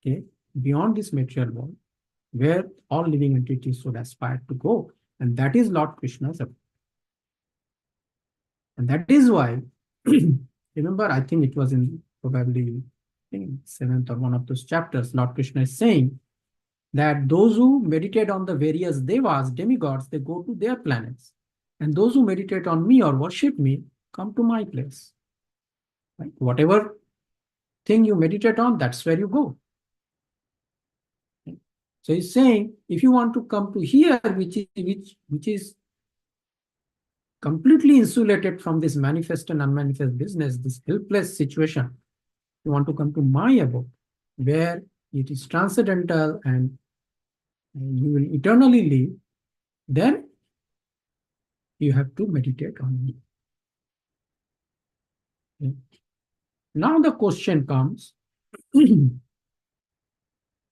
okay, beyond this material world, where all living entities should aspire to go. And that is Lord Krishna's abode. And that is why, remember, I think it was in probably, I think, 7th or one of those chapters, Lord Krishna is saying that those who meditate on the various devas, demigods, they go to their planets. And those who meditate on me or worship me come to my place. Right? Whatever thing you meditate on, that's where you go. So he's saying, if you want to come to here, which is completely insulated from this manifest and unmanifest business, this helpless situation, you want to come to my abode, where it is transcendental and you will eternally live, then you have to meditate on me. Okay. Now the question comes.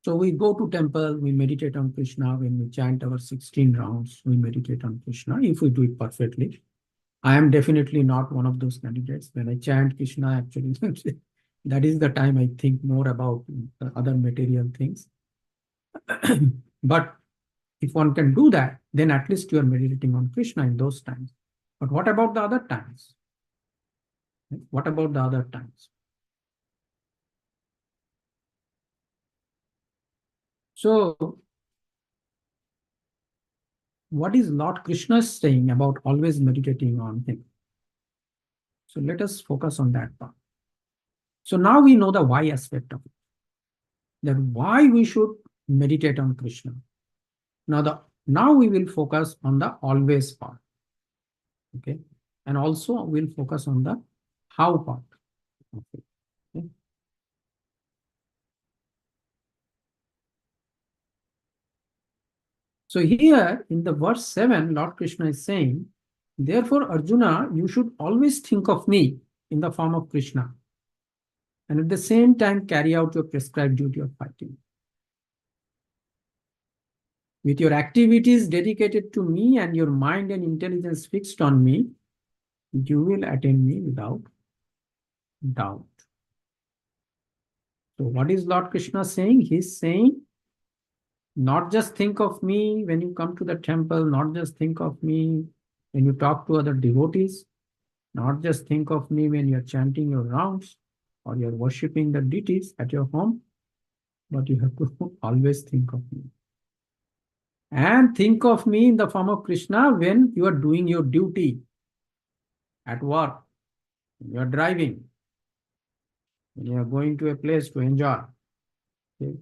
So we go to temple, we meditate on Krishna. When we chant our 16 rounds, we meditate on Krishna, if we do it perfectly. I am definitely not one of those candidates. When I chant Krishna, actually, that is the time I think more about other material things. But if one can do that, then at least you are meditating on Krishna in those times. But what about the other times? What about the other times? So, what is Lord Krishna saying about always meditating on him? So let us focus on that part. So now we know the why aspect of it. That why we should meditate on Krishna. Now we will focus on the always part. Okay. And also we'll focus on the how part. Okay. Okay. So here in the verse 7, Lord Krishna is saying, therefore, Arjuna, you should always think of me in the form of Krishna, and at the same time carry out your prescribed duty of fighting. With your activities dedicated to me and your mind and intelligence fixed on me, you will attain me without doubt. So what is Lord Krishna saying? He's saying, not just think of me when you come to the temple, not just think of me when you talk to other devotees, not just think of me when you're chanting your rounds or you're worshipping the deities at your home, but you have to always think of me. And think of me in the form of Krishna when you are doing your duty at work, when you are driving, when you are going to a place to enjoy, okay,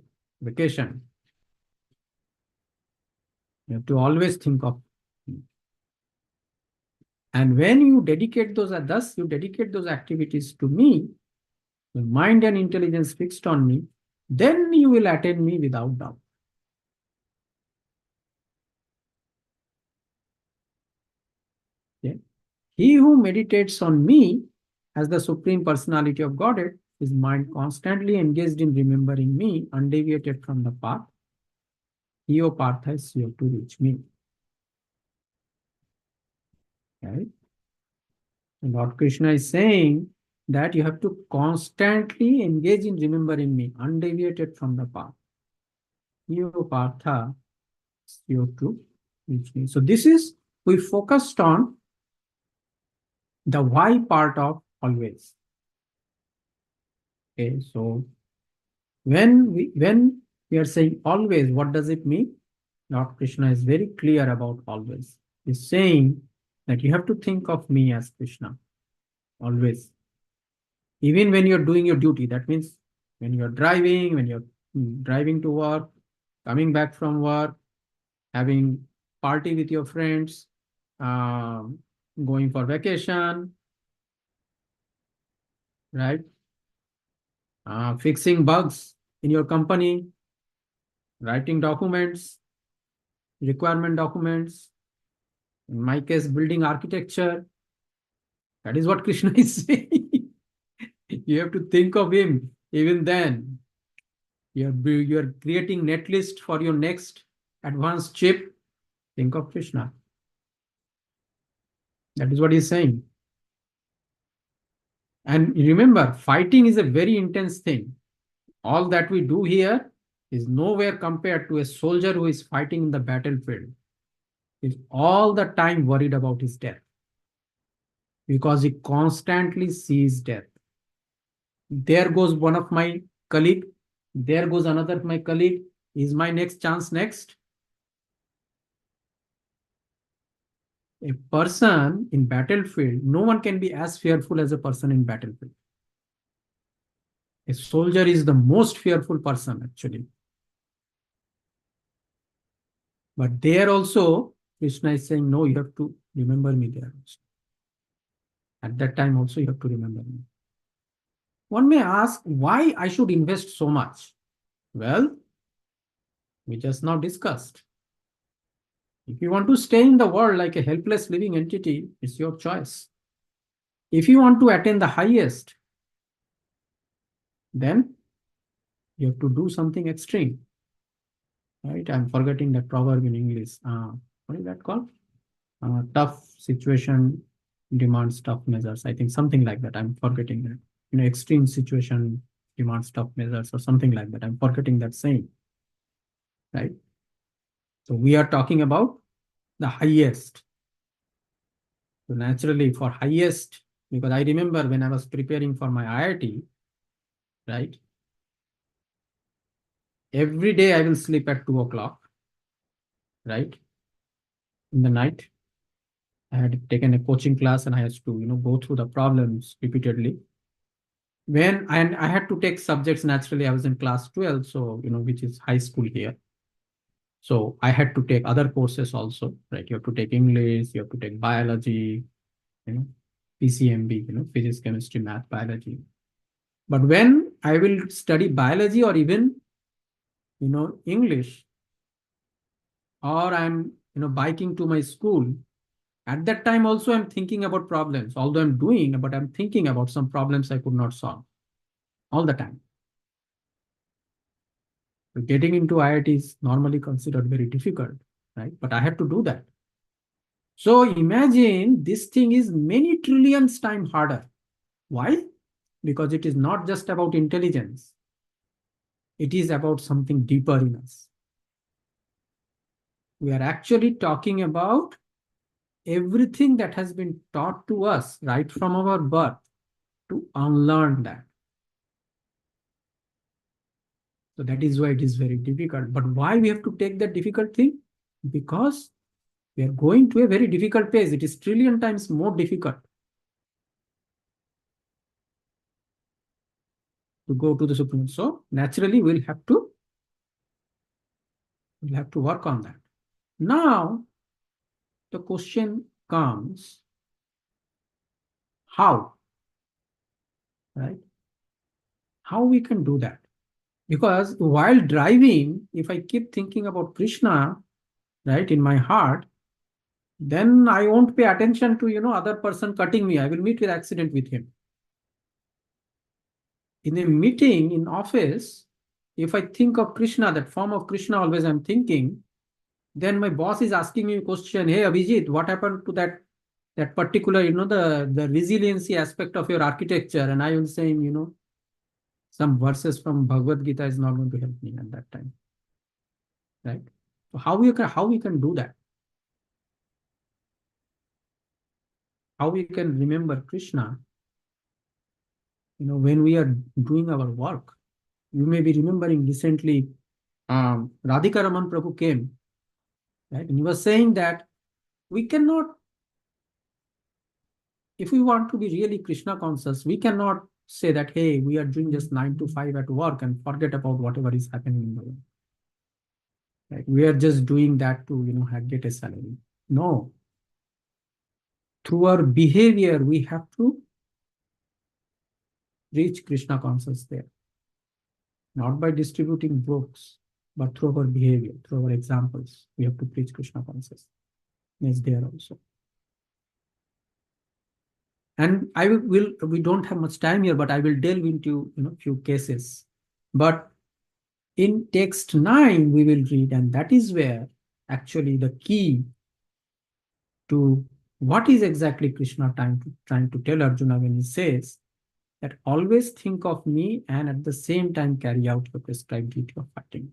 vacation. You have to always think of me. And when you dedicate those activities to me, the mind and intelligence fixed on me, then you will attain me without doubt. Okay? He who meditates on me as the Supreme Personality of Godhead, his mind constantly engaged in remembering me, undeviated from the path. He, O Partha, is sure to reach me. Right? And Lord Krishna is saying that you have to constantly engage in remembering me, undeviated from the path. He, O Partha, is sure to reach me. So this is, we focused on the why part of always. Okay, so when we are saying always, what does it mean? Lord Krishna is very clear about always. He's saying that you have to think of me as Krishna, always. Even when you're doing your duty, that means when you're driving to work, coming back from work, having party with your friends, going for vacation, right? Fixing bugs in your company, writing documents, requirement documents, in my case, building architecture. That is what Krishna is saying. You have to think of him even then. You're creating netlist for your next advanced chip. Think of Krishna. That is what he's saying. And remember, fighting is a very intense thing. All that we do here is nowhere compared to a soldier who is fighting in the battlefield. He's all the time worried about his death because he constantly sees death. There goes one of my colleague. There goes another of my colleague. Is my next chance next? A person in battlefield, no one can be as fearful as a person in battlefield. A soldier is the most fearful person, actually. But there also, Krishna is saying, no, you have to remember me there also. At that time also, you have to remember me. One may ask why I should invest so much. Well, we just now discussed. If you want to stay in the world like a helpless living entity, it's your choice. If you want to attain the highest, then you have to do something extreme. Right? I'm forgetting that proverb in English. What is that called? Tough situation demands tough measures. I think something like that. I'm forgetting that. Extreme situation demands tough measures or something like that. I'm forgetting that saying. Right? So we are talking about the highest. So naturally for highest, because I remember when I was preparing for my IIT, right? Every day I will sleep at 2 o'clock, right? In the night. I had taken a coaching class and I had to, go through the problems repeatedly. And I had to take subjects naturally. I was in class 12, so, which is high school here. So I had to take other courses also, right? You have to take English, you have to take biology, PCMB, physics, chemistry, math, biology. But when I will study biology or even, English, or I'm, biking to my school, at that time also I'm thinking about problems, although I'm doing, but I'm thinking about some problems I could not solve all the time. So getting into IIT is normally considered very difficult, right? But I have to do that. So imagine this thing is many trillions times harder. Why? Because it is not just about intelligence. It is about something deeper in us. We are actually talking about everything that has been taught to us right from our birth to unlearn that. So that is why it is very difficult. But why we have to take that difficult thing? Because we are going to a very difficult phase. It is trillion times more difficult to go to the Supreme. So naturally we'll have to work on that. Now the question comes, how? Right? How we can do that? Because while driving, if I keep thinking about Krishna, right, in my heart, then I won't pay attention to, other person cutting me. I will meet with accident with him. In a meeting, in office, if I think of Krishna, that form of Krishna always I'm thinking, then my boss is asking me a question, hey, Abhijit, what happened to that particular, the resiliency aspect of your architecture? And I was saying, some verses from Bhagavad Gita is not going to help me at that time. Right? So how we can do that? How we can remember Krishna, when we are doing our work. You may be remembering recently, Radhika Raman Prabhu came, right? And he was saying that we cannot, if we want to be really Krishna conscious, we cannot say that, hey, we are doing just 9 to 5 at work and forget about whatever is happening in the world. Right? We are just doing that to, get a salary. No. Through our behavior, we have to reach Krishna conscious there. Not by distributing books, but through our behavior, through our examples. We have to preach Krishna consciousness there also. And we don't have much time here, but I will delve into few cases. But in text 9, we will read, and that is where actually the key to what is exactly Krishna trying to tell Arjuna when he says that always think of me and at the same time carry out the prescribed duty of fighting.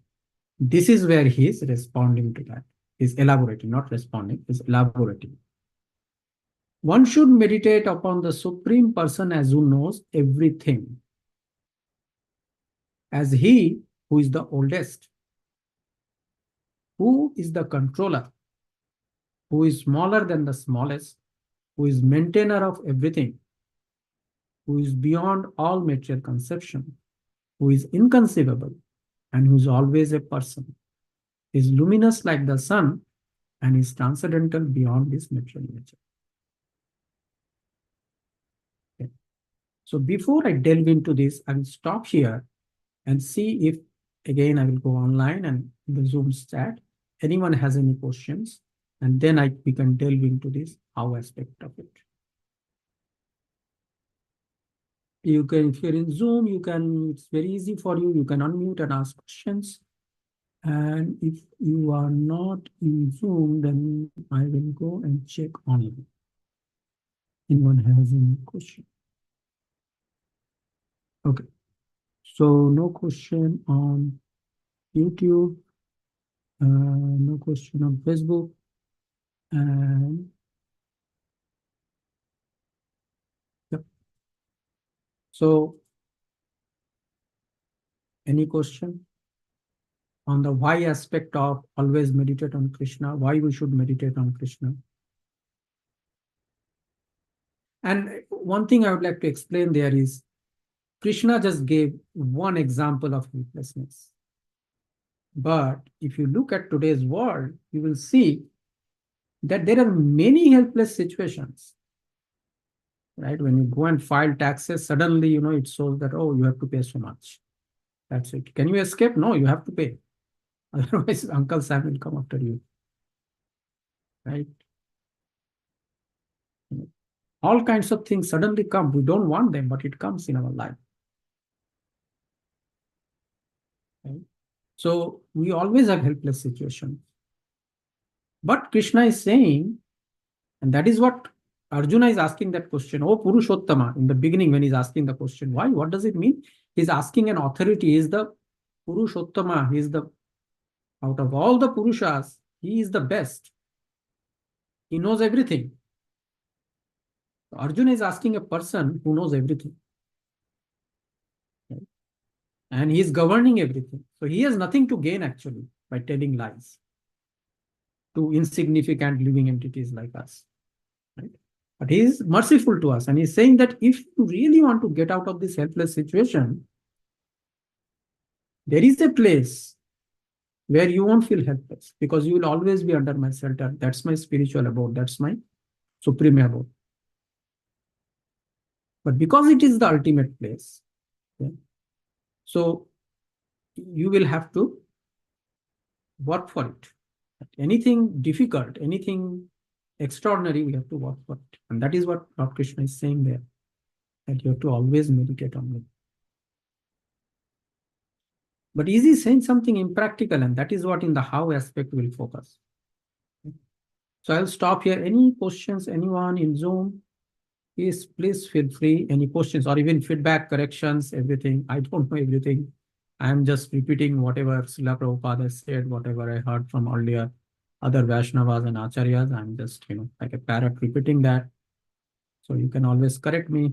This is where he is responding to that. He's elaborating, not responding, he's elaborating. One should meditate upon the Supreme Person as who knows everything, as he who is the oldest, who is the controller, who is smaller than the smallest, who is maintainer of everything, who is beyond all material conception, who is inconceivable, and who is always a person. is luminous like the sun and is transcendental beyond this material nature. Okay. So before I delve into this, I will stop here and see if, again, I will go online and the Zoom chat, anyone has any questions, and then we can delve into this how aspect of it. You can, if you're in Zoom, it's very easy for you. You can unmute and ask questions. And if you are not in Zoom, then I will go and check online. Anyone has any question? Okay. So no question on YouTube, no question on Facebook, and yep. So any question on the why aspect of always meditate on Krishna, why we should meditate on Krishna? And one thing I would like to explain there is Krishna just gave one example of helplessness. But if you look at today's world, you will see that there are many helpless situations. Right? When you go and file taxes, suddenly, it shows that, oh, you have to pay so much. That's it. Can you escape? No, you have to pay. Otherwise, Uncle Sam will come after you. Right? All kinds of things suddenly come. We don't want them, but it comes in our life. Right? So we always have helpless situations. But Krishna is saying, and that is what Arjuna is asking that question. Oh, Purushottama, in the beginning when he's asking the question, why? What does it mean? He's asking an authority. He is the Purushottama. He is the, out of all the Purushas, he is the best. He knows everything. Arjuna is asking a person who knows everything. Right? And he is governing everything. So he has nothing to gain actually by telling lies to insignificant living entities like us. Right? But he is merciful to us. And he's saying that if you really want to get out of this helpless situation, there is a place where you won't feel helpless because you will always be under my shelter. That's my spiritual abode. That's my supreme abode. But because it is the ultimate place, okay, so you will have to work for it. Anything difficult, anything extraordinary, we have to work for it. And that is what Lord Krishna is saying there, that you have to always meditate on me. But is he saying something impractical? And that is what in the how aspect will focus. So I'll stop here. Any questions, anyone in Zoom? Please feel free. Any questions or even feedback, corrections, everything. I don't know everything. I'm just repeating whatever Srila Prabhupada has said, whatever I heard from earlier other Vaishnavas and Acharyas. I'm just, like a parrot repeating that. So you can always correct me.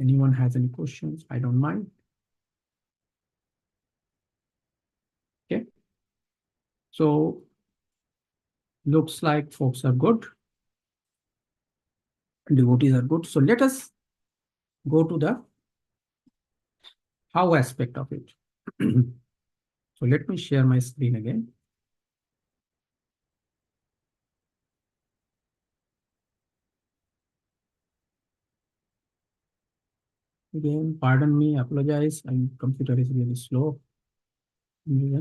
Anyone has any questions? I don't mind. Okay. So looks like folks are good. Devotees are good. So let us go to the how aspect of it. So let me share my screen again. Again, pardon me, apologize. My computer is really slow. Yeah.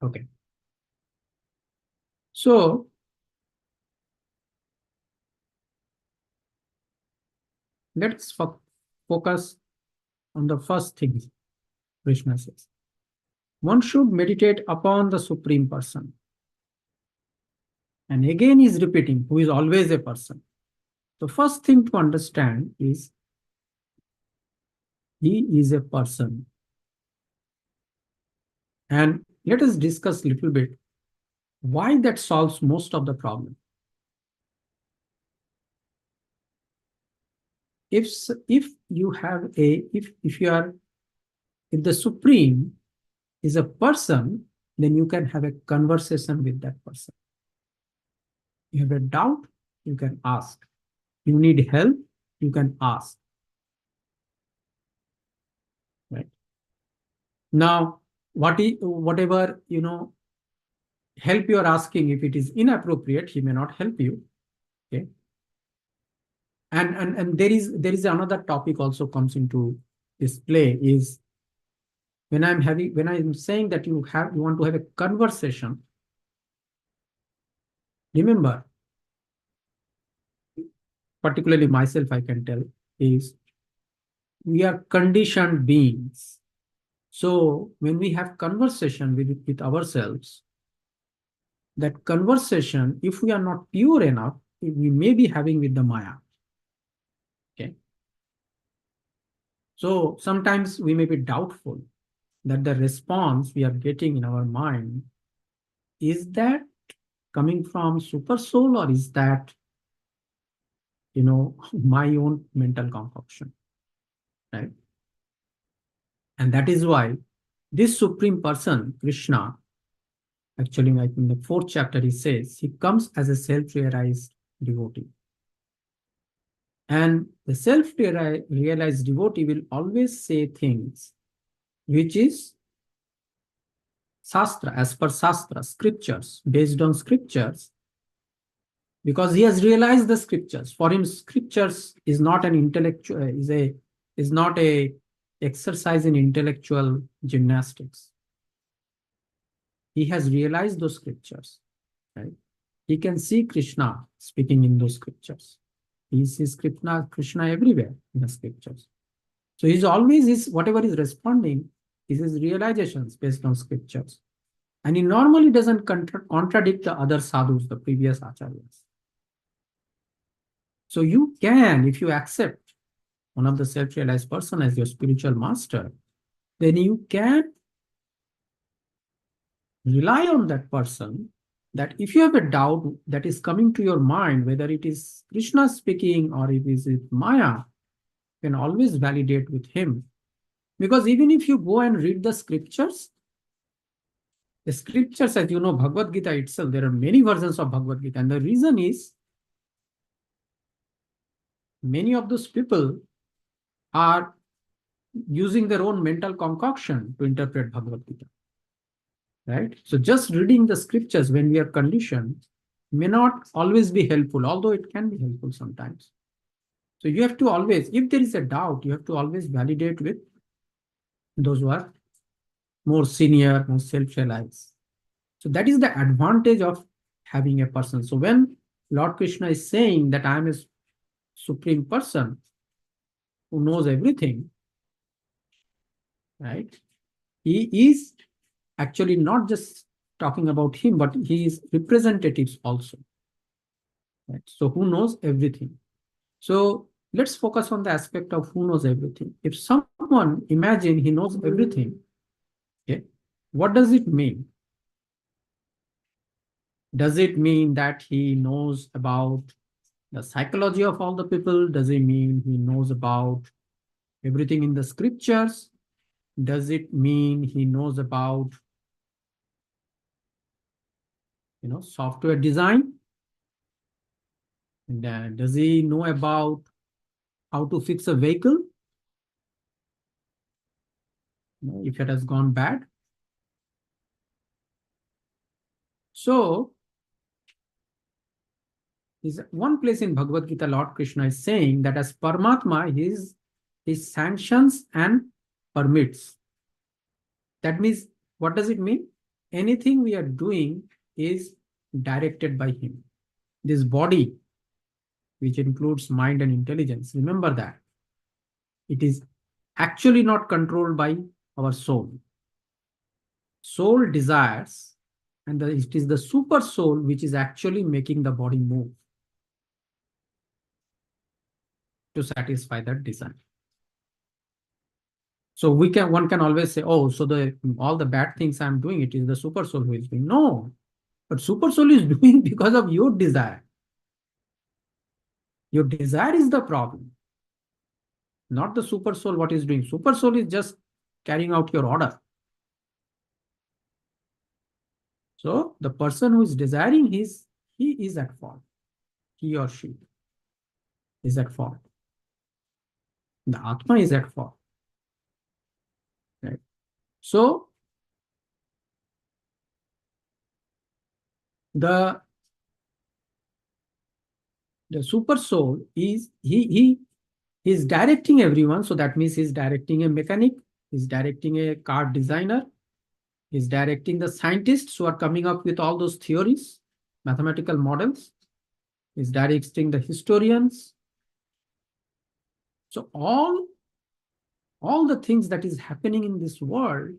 Okay. So let's focus on the first thing Krishna says. One should meditate upon the Supreme Person. And again, he's repeating, who is always a person. The first thing to understand is he is a person. And let us discuss a little bit why that solves most of the problem. If you have if the Supreme is a person, then you can have a conversation with that person. You have a doubt, you can ask. You need help, you can ask. Right? Now, whatever help you are asking, if it is inappropriate, he may not help you. Okay. And there is another topic also comes into this play, is when I'm saying that you want to have a conversation. Remember, particularly myself, I can tell, is we are conditioned beings. So when we have conversation with ourselves, that conversation, if we are not pure enough, we may be having with the Maya. Okay. So sometimes we may be doubtful that the response we are getting in our mind, is that coming from super soul, or is that my own mental concoction, right? And that is why this supreme person, Krishna, actually, like in the fourth chapter, he says he comes as a self-realized devotee. And the self-realized devotee will always say things which is Shastra, as per Shastra, scriptures, based on scriptures, because he has realized the scriptures. For him, scriptures is not an intellectual, is not a exercise in intellectual gymnastics. He has realized those scriptures, right? He can see Krishna speaking in those scriptures. He sees Krishna everywhere in the scriptures. So he's always whatever is responding is his realizations based on scriptures. And he normally doesn't contradict the other sadhus, the previous acharyas. So you can, if you accept one of the self-realized person as your spiritual master, then you can rely on that person, that if you have a doubt that is coming to your mind, whether it is Krishna speaking or it is Maya, you can always validate with him. Because even if you go and read the scriptures, as you know, Bhagavad Gita itself, there are many versions of Bhagavad Gita. And the reason is, many of those people are using their own mental concoction to interpret Bhagavad Gita. Right? So just reading the scriptures when we are conditioned may not always be helpful, although it can be helpful sometimes. So you have to always, if there is a doubt, you have to always validate with those who are more senior, more self-realized. So that is the advantage of having a person. So when Lord Krishna is saying that I am a supreme person who knows everything, right? He is actually not just talking about him, but he is representatives also. Right? So who knows everything? So let's focus on the aspect of who knows everything. If someone imagine he knows everything, okay, what does it mean? Does it mean that he knows about the psychology of all the people? Does it mean he knows about everything in the scriptures? Does it mean he knows about software design? And does he know about how to fix a vehicle if it has gone bad? So is one place in Bhagavad Gita, Lord Krishna is saying that as Paramatma, he sanctions and permits. That means, what does it mean? Anything we are doing is directed by him. This body, which includes mind and intelligence, remember that it is actually not controlled by our soul. Soul desires, and it is the super soul which is actually making the body move to satisfy that desire. So one can always say, oh, so all the bad things I'm doing, it is the super soul who is doing. No, but super soul is doing because of your desire. Your desire is the problem, not the super soul what is doing. Super soul is just carrying out your order. So the person who is desiring, he's he is at fault. He or she is at fault. The Atma is at fault. Right? So the super soul is he is directing everyone. So that means he's directing a mechanic, he's directing a car designer, he's directing the scientists who are coming up with all those theories, mathematical models, he's directing the historians. So all the things that is happening in this world,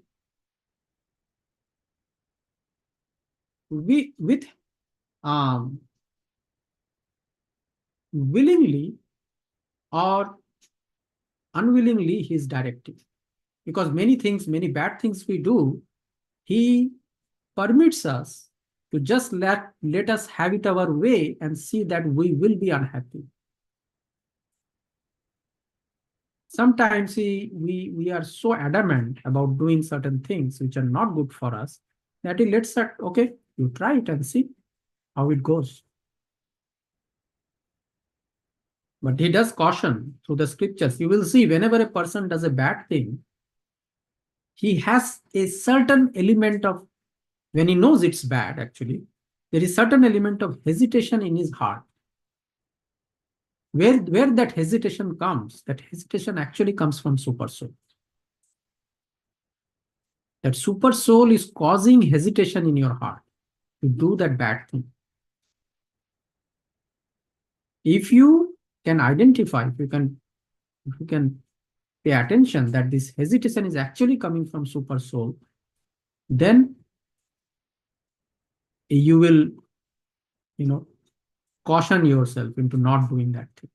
we with willingly or unwillingly, he is directing. Because many things, many bad things we do, he permits us to just let us have it our way and see that we will be unhappy. Sometimes we are so adamant about doing certain things which are not good for us that he lets us, okay, you try it and see how it goes. But he does caution through the scriptures. You will see whenever a person does a bad thing, he has a certain element of, when he knows it's bad, actually, there is certain element of hesitation in his heart. Where that hesitation comes, that hesitation actually comes from super soul. That super soul is causing hesitation in your heart to do that bad thing. If you can identify, if you can pay attention that this hesitation is actually coming from super soul, then you will, caution yourself into not doing that thing.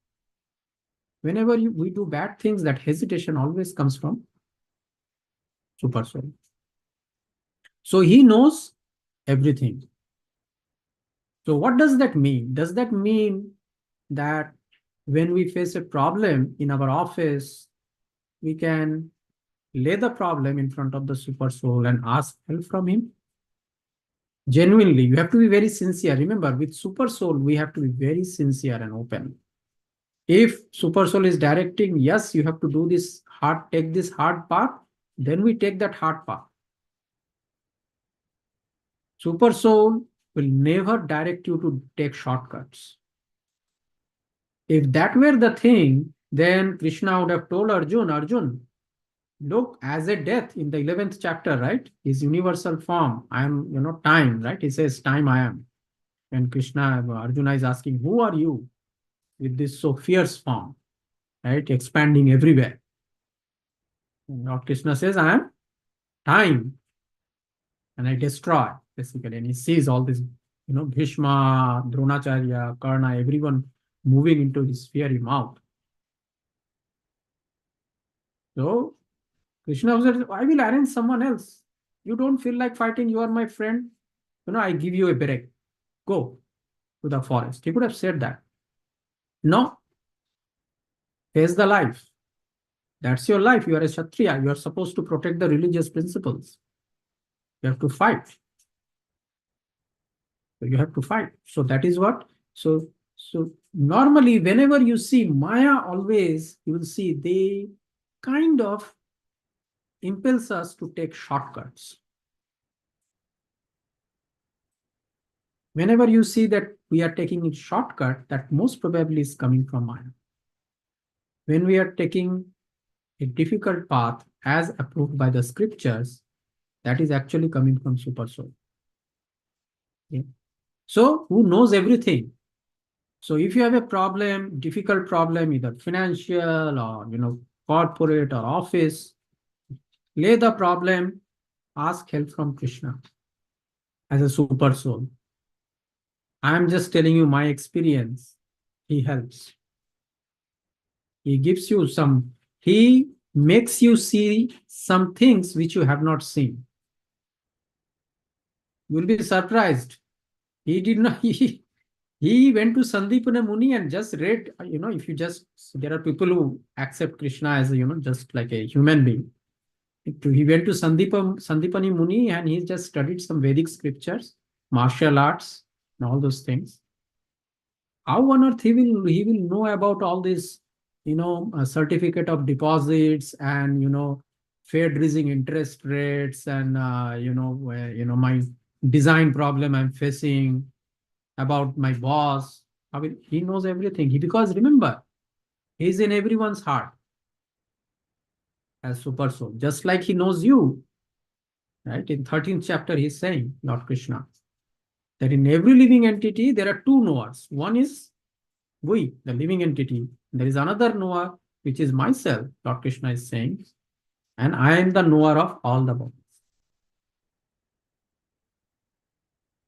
Whenever we do bad things, that hesitation always comes from super soul. So he knows everything. So what does that mean? Does that mean that when we face a problem in our office, we can lay the problem in front of the super soul and ask help from him? Genuinely, you have to be very sincere. Remember, with super soul, we have to be very sincere and open. If super soul is directing, yes, you have to do this hard, take this hard path, then we take that hard path. Super soul will never direct you to take shortcuts. If that were the thing, then Krishna would have told Arjun, look, as a death in the 11th chapter, right? His universal form, I am, time, right? He says, time I am. And Arjuna is asking, who are you with this so fierce form, right? Expanding everywhere. And Lord Krishna says, I am time and I destroy, basically. And he sees all this, Bhishma, Dronacharya, Karna, everyone moving into his fiery mouth. So Krishna said, I will arrange someone else. You don't feel like fighting, you are my friend. I give you a break. Go to the forest. He could have said that. No, face the life. That's your life. You are a Kshatriya. You are supposed to protect the religious principles. You have to fight. So you have to fight. So that is what. So normally, whenever you see Maya, always you will see they kind of impels us to take shortcuts. Whenever you see that we are taking a shortcut, that most probably is coming from Maya. When we are taking a difficult path as approved by the scriptures, that is actually coming from super soul. Okay. So who knows everything? So if you have a problem, difficult problem, either financial or corporate or office, lay the problem, ask help from Krishna as a super soul. I am just telling you my experience. He helps. He gives you he makes you see some things which you have not seen. You will be surprised. He did not, he went to Sandipana Muni and just read, if you just, there are people who accept Krishna as, just like a human being. He went to Sandipani Muni and he just studied some Vedic scriptures, martial arts, and all those things. How on earth he will know about all this, certificate of deposits and Fed raising interest rates and my design problem I'm facing, about my boss. I mean, he knows everything. Because remember, he's in everyone's heart as super soul, just like he knows you. Right? In 13th chapter, he's saying, Lord Krishna, that in every living entity, there are two knowers. One is we, the living entity. There is another knower, which is myself, Lord Krishna is saying, and I am the knower of all the bodies.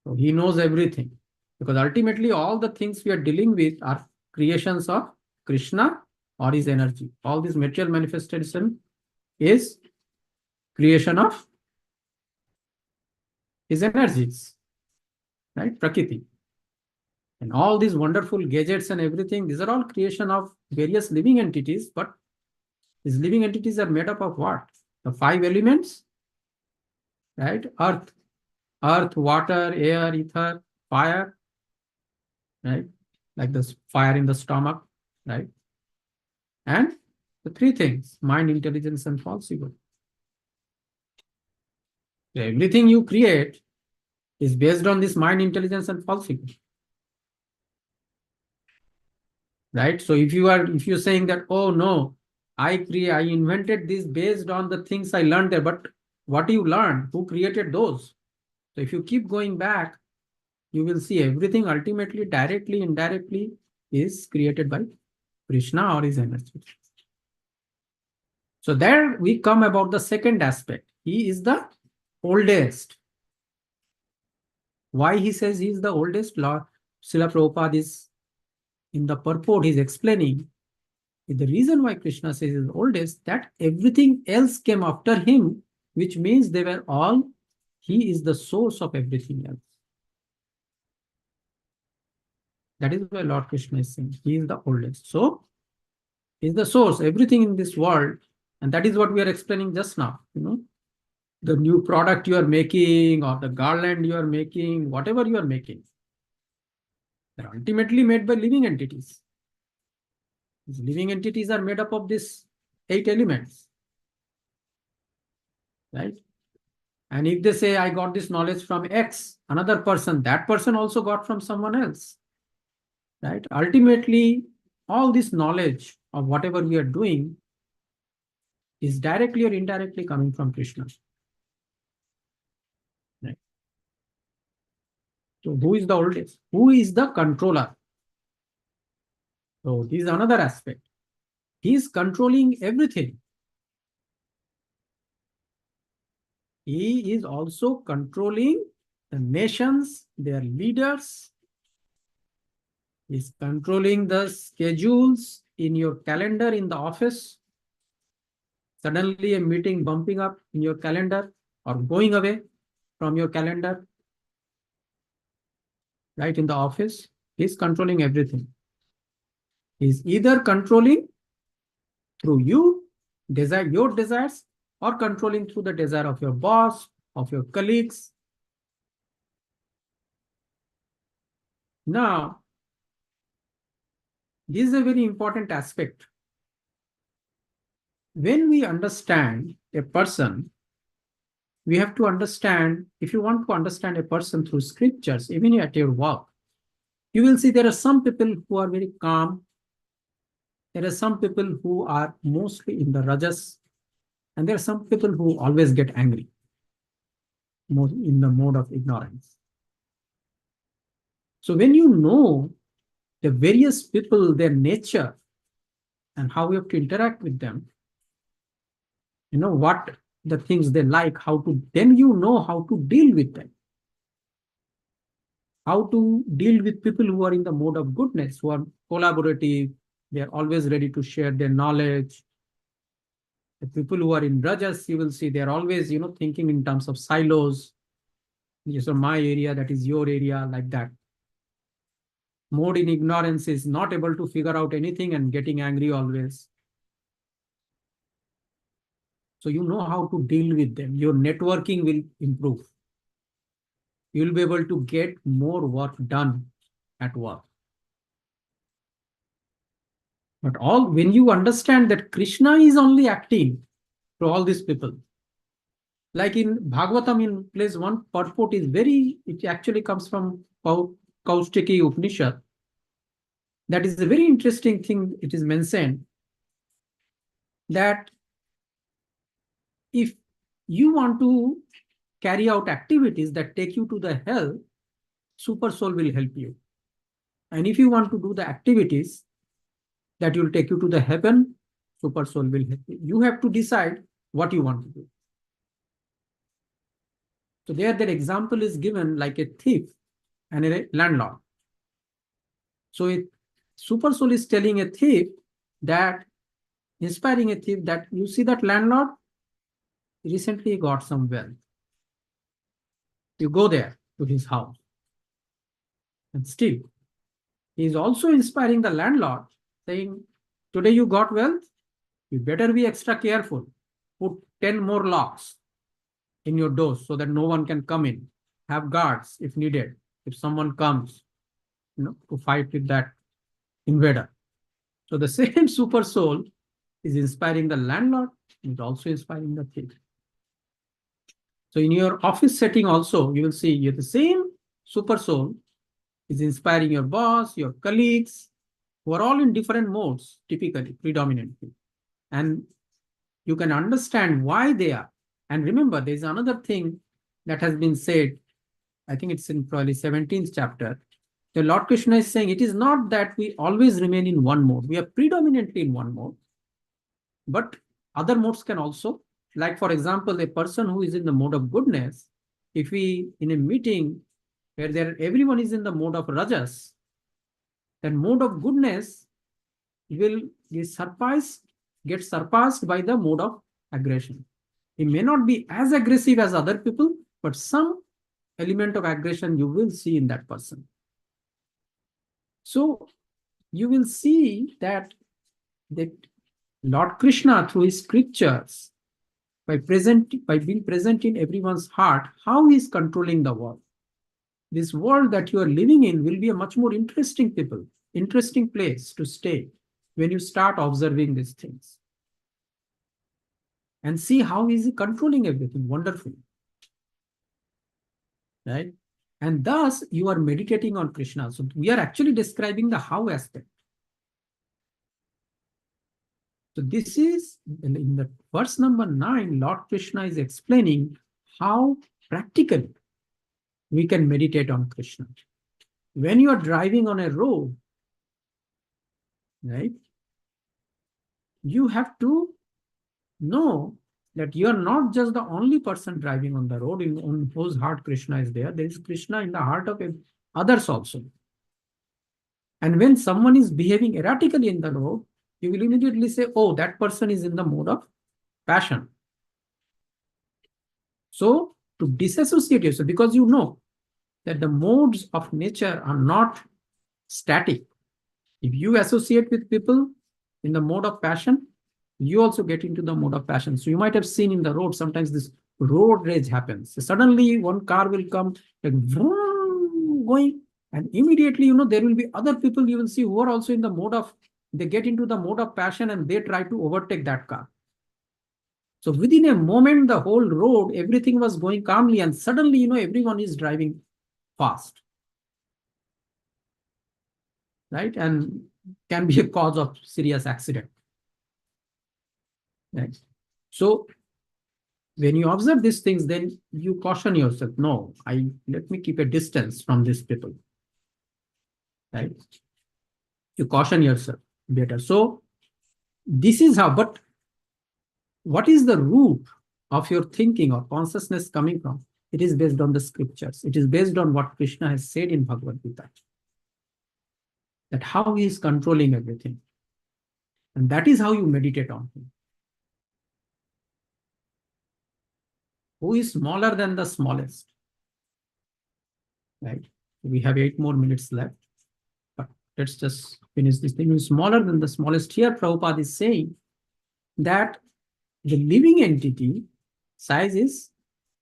So he knows everything. Because ultimately, all the things we are dealing with are creations of Krishna or his energy. All this material manifestation is creation of his energies, right? Prakriti. And all these wonderful gadgets and everything, these are all creation of various living entities. But these living entities are made up of what? The five elements, right? Earth, water, air, ether, fire, right? Like this fire in the stomach, right? And the three things, mind, intelligence, and false ego. Everything you create is based on this mind, intelligence, and false ego. Right? So if you're saying that, oh no, I invented this based on the things I learned there, but what you learned, who created those? So if you keep going back, you will see everything ultimately, directly, indirectly, is created by Krishna or his energy. So there we come about the second aspect. He is the oldest. Why he says he is the oldest? Lord Srila Prabhupada is in the purport, he's explaining the reason why Krishna says he is the oldest, that everything else came after him, which means they were all, he is the source of everything else. That is why Lord Krishna is saying he is the oldest. So he is the source, everything in this world. And that is what we are explaining just now. The new product you are making or the garland you are making, whatever you are making, they're ultimately made by living entities. These living entities are made up of these 8 elements. Right? And if they say, I got this knowledge from X, another person, that person also got from someone else. Right? Ultimately, all this knowledge of whatever we are doing is directly or indirectly coming from Krishna. Right? So who is the oldest? Who is the controller? So this is another aspect. He is controlling everything. He is also controlling the nations, their leaders. He is controlling the schedules in your calendar in the office. Suddenly a meeting bumping up in your calendar or going away from your calendar, right, in the office. He's controlling everything. He's either controlling through your desires, or controlling through the desire of your boss, of your colleagues. Now, this is a very important aspect. When we understand a person, we have to understand, if you want to understand a person through scriptures, even at your work, you will see there are some people who are very calm. There are some people who are mostly in the rajas, and there are some people who always get angry, in the mode of ignorance. So when you know the various people, their nature, and how you have to interact with them, what the things they like, then you know how to deal with them. How to deal with people who are in the mode of goodness, who are collaborative, they are always ready to share their knowledge. The people who are in rajas, you will see they're always, thinking in terms of silos. Yes, so my area, that is your area, like that. Mode in ignorance is not able to figure out anything and getting angry always. So you know how to deal with them. Your networking will improve. you will be able to get more work done at work. But when you understand that Krishna is only acting to all these people, like in Bhagavatam, in place one purport is it actually comes from Kaustiki Upanishad. That is a very interesting thing. It is mentioned that if you want to carry out activities that take you to the hell, super soul will help you. And if you want to do the activities that will take you to the heaven, super soul will help you. You have to decide what you want to do. So there, that example is given like a thief and a landlord. So super soul is telling a thief that, inspiring a thief that, you see that landlord recently got some wealth. You go there to his house and steal. He is also inspiring the landlord, saying, today you got wealth, you better be extra careful. Put 10 more locks in your doors so that no one can come in. Have guards if needed, if someone comes, to fight with that invader. So the same super soul is inspiring the landlord, is also inspiring the thief. So in your office setting also, you will see you're the same super soul is inspiring your boss, your colleagues, who are all in different modes, typically, predominantly. And you can understand why they are. And remember, there's another thing that has been said, I think it's in probably 17th chapter. The Lord Krishna is saying it is not that we always remain in one mode. We are predominantly in one mode, but other modes can also, like for example, a person who is in the mode of goodness, if we in a meeting where everyone is in the mode of rajas, then mode of goodness will get surpassed by the mode of aggression. He may not be as aggressive as other people, but some element of aggression you will see in that person. So you will see that Lord Krishna, through his scriptures, by being present in everyone's heart, how he is controlling the world. This world that you are living in will be a much more interesting place to stay when you start observing these things. And see how he is controlling everything wonderfully. Right? And thus you are meditating on Krishna. So we are actually describing the how aspect. So this is in the verse number 9, Lord Krishna is explaining how practically we can meditate on Krishna. When you are driving on a road, right, you have to know that you are not just the only person driving on the road on whose heart Krishna is there. There is Krishna in the heart of others also. And when someone is behaving erratically in the road, you will immediately say, oh, that person is in the mode of passion. So to disassociate yourself, because you know that the modes of nature are not static. If you associate with people in the mode of passion, you also get into the mode of passion. So you might have seen in the road, sometimes this road rage happens. So suddenly one car will come like vroom, going, and immediately, there will be other people you will see who are also in the mode of, they get into the mode of passion and they try to overtake that car. So within a moment, the whole road, everything was going calmly, and suddenly, everyone is driving fast. Right? And can be a cause of serious accident. Right? So when you observe these things, then you caution yourself. No, let me keep a distance from these people. Right? You caution yourself better. So this is how, but what is the root of your thinking or consciousness coming from? It is based on the scriptures. It is based on what Krishna has said in Bhagavad Gita. That how he is controlling everything. And that is how you meditate on him. Who is smaller than the smallest? Right? We have 8 more minutes left. But let's just finish this thing. Who is smaller than the smallest? Here, Prabhupada is saying that the living entity size is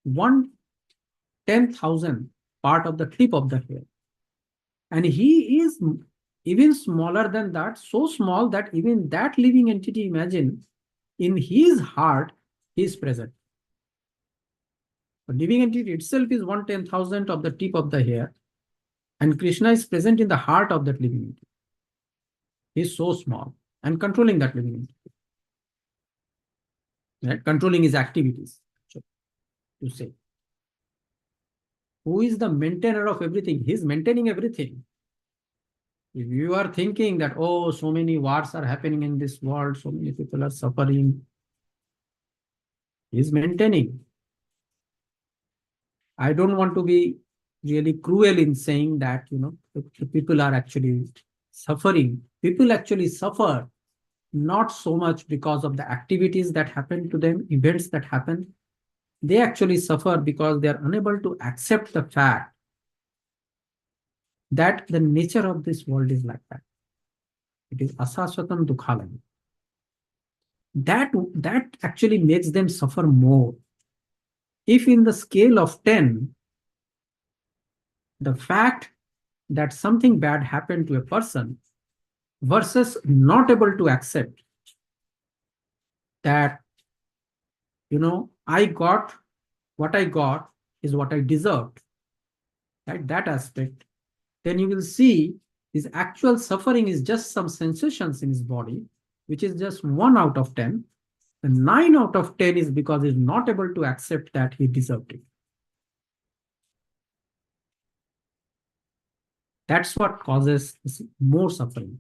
1/10,000 part of the tip of the hair. And he is even smaller than that, so small that even that living entity, imagine, in his heart, he is present. The living entity itself is 1/10,000th of the tip of the hair, and Krishna is present in the heart of that living entity. He is so small and controlling that living entity, right? Controlling his activities, to say. Who is the maintainer of everything? He is maintaining everything. If you are thinking that, oh, so many wars are happening in this world, so many people are suffering, he is maintaining. I don't want to be really cruel in saying that, the people are actually suffering. People actually suffer not so much because of the activities that happen to them, events that happen. They actually suffer because they are unable to accept the fact that the nature of this world is like that. It is asaswatam dukhalam. That actually makes them suffer more. If in the scale of 10, the fact that something bad happened to a person versus not able to accept that, I got what I got is what I deserved, right? That aspect, then you will see his actual suffering is just some sensations in his body, which is just 1 out of 10. And 9 out of 10 is because he's not able to accept that he deserved it. That's what causes more suffering.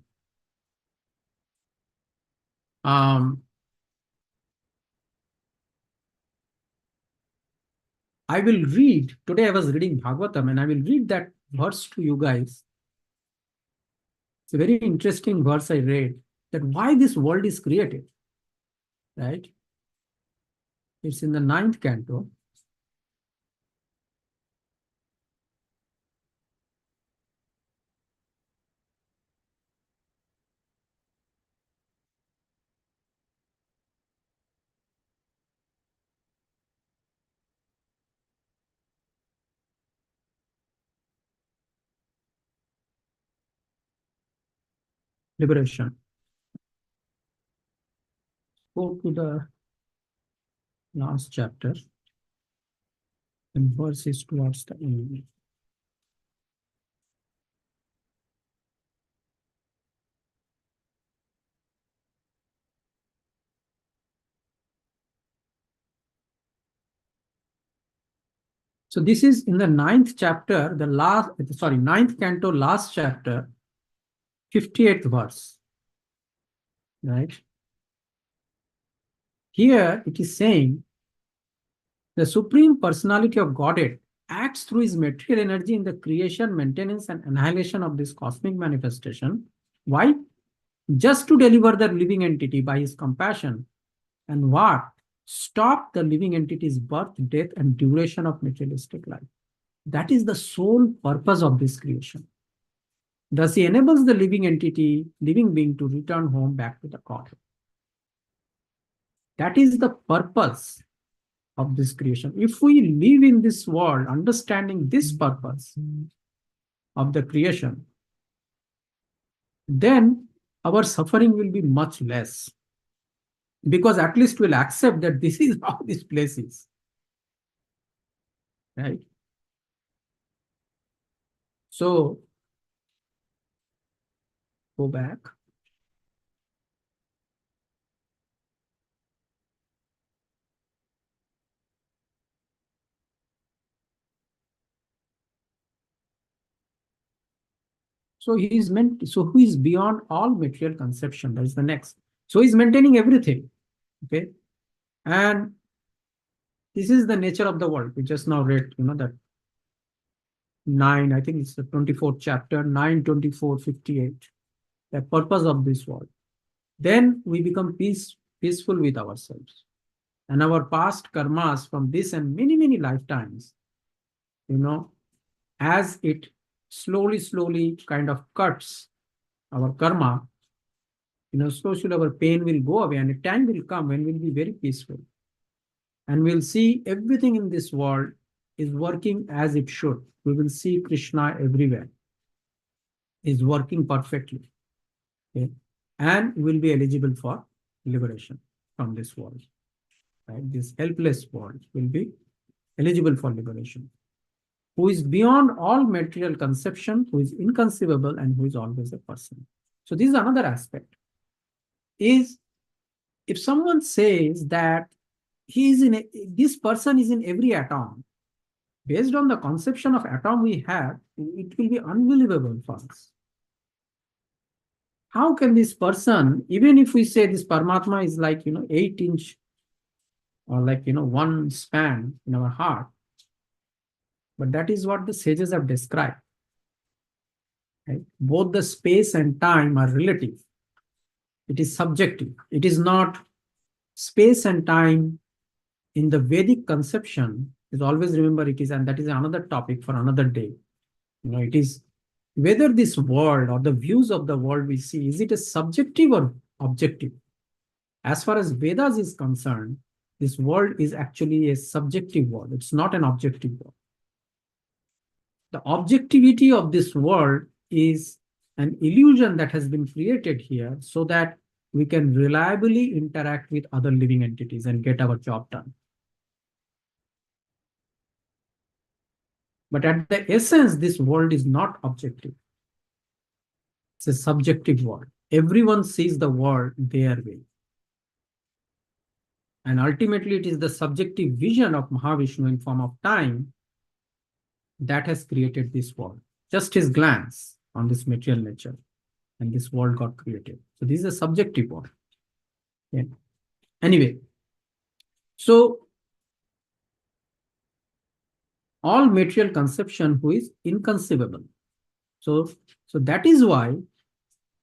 I will read, today I was reading Bhagavatam, and I will read that verse to you guys. It's a very interesting verse I read, that why this world is created, right? It's in the 9th canto. Liberation. Go to the last chapter, and verse is towards the end. So this is in the 9th chapter, ninth canto, last chapter, 58th verse, right? Here it is saying, the Supreme Personality of Godhead acts through his material energy in the creation, maintenance, and annihilation of this cosmic manifestation. Why? Just to deliver the living entity by his compassion. And what? Stop the living entity's birth, death, and duration of materialistic life. That is the sole purpose of this creation. Thus, he enables the living entity, living being, to return home back to the Godhead. That is the purpose of this creation. If we live in this world understanding this purpose of the creation, then our suffering will be much less. Because at least we'll accept that this is how this place is. Right? So, go back. So who is beyond all material conception? That is the next. So he's maintaining everything. Okay. And this is the nature of the world. We just now read, that 9, I think it's the 24th chapter, 9, 24, 58. The purpose of this world. Then we become peaceful with ourselves. And our past karmas from this and many, many lifetimes, as it slowly kind of cuts our karma, slowly our pain will go away, and a time will come when we'll be very peaceful. And we'll see everything in this world is working as it should. We will see Krishna everywhere. Is working perfectly. Okay? And will be eligible for liberation from this world. Right? This helpless world will be eligible for liberation. Who is beyond all material conception, who is inconceivable, and who is always a person. So this is another aspect. Is if someone says that this person is in every atom, based on the conception of atom we have, it will be unbelievable for us. How can this person, even if we say this Paramatma is like 8-inch or like one span in our heart, but that is what the sages have described. Right? Both the space and time are relative. It is subjective. It is not space and time in the Vedic conception. Is always remember it is, and that is another topic for another day. It is whether this world or the views of the world we see, is it a subjective or objective? As far as Vedas is concerned, this world is actually a subjective world. It's not an objective world. The objectivity of this world is an illusion that has been created here so that we can reliably interact with other living entities and get our job done. But at the essence, this world is not objective. It's a subjective world. Everyone sees the world their way. And ultimately, it is the subjective vision of Mahavishnu in form of time that has created this world. Just his glance on this material nature, and this world got created. So this is a subjective world. Yeah. Anyway, so all material conception who is inconceivable. So that is why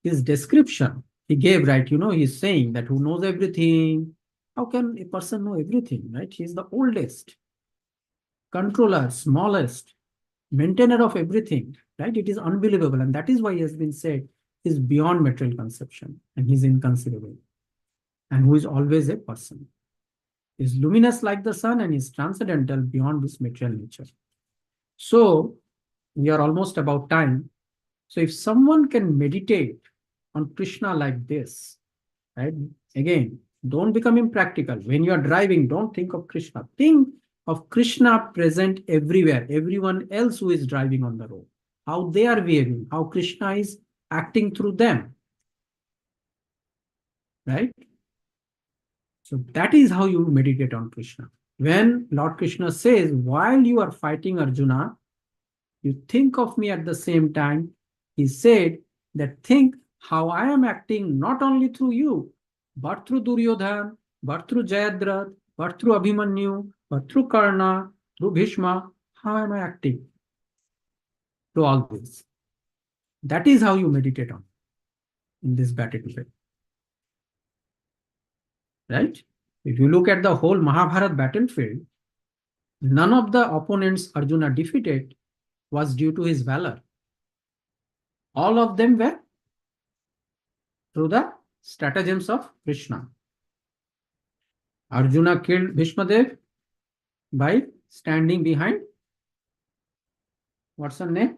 his description he gave, right? He's saying that who knows everything. How can a person know everything, right? He's the oldest, controller, smallest, maintainer of everything, right? It is unbelievable. And that is why he has been said is beyond material conception and he's inconceivable. And who is always a person. Is luminous like the sun and is transcendental beyond this material nature. So we are almost about time. So if someone can meditate on Krishna like this, right? Again, don't become impractical. When you are driving, don't think of Krishna. Think of Krishna present everywhere. Everyone else who is driving on the road, how they are behaving, how Krishna is acting through them, right? So that is how you meditate on Krishna. When Lord Krishna says, while you are fighting Arjuna, you think of me at the same time, he said that think how I am acting not only through you, but through Duryodhan, but through Jayadratha, but through Abhimanyu, but through Karna, through Bhishma. How am I acting to all this? That is how you meditate on in this battlefield. Right? If you look at the whole Mahabharata battlefield, none of the opponents Arjuna defeated was due to his valor. All of them were through the stratagems of Krishna. Arjuna killed Bhishmadev by standing behind, what's her name?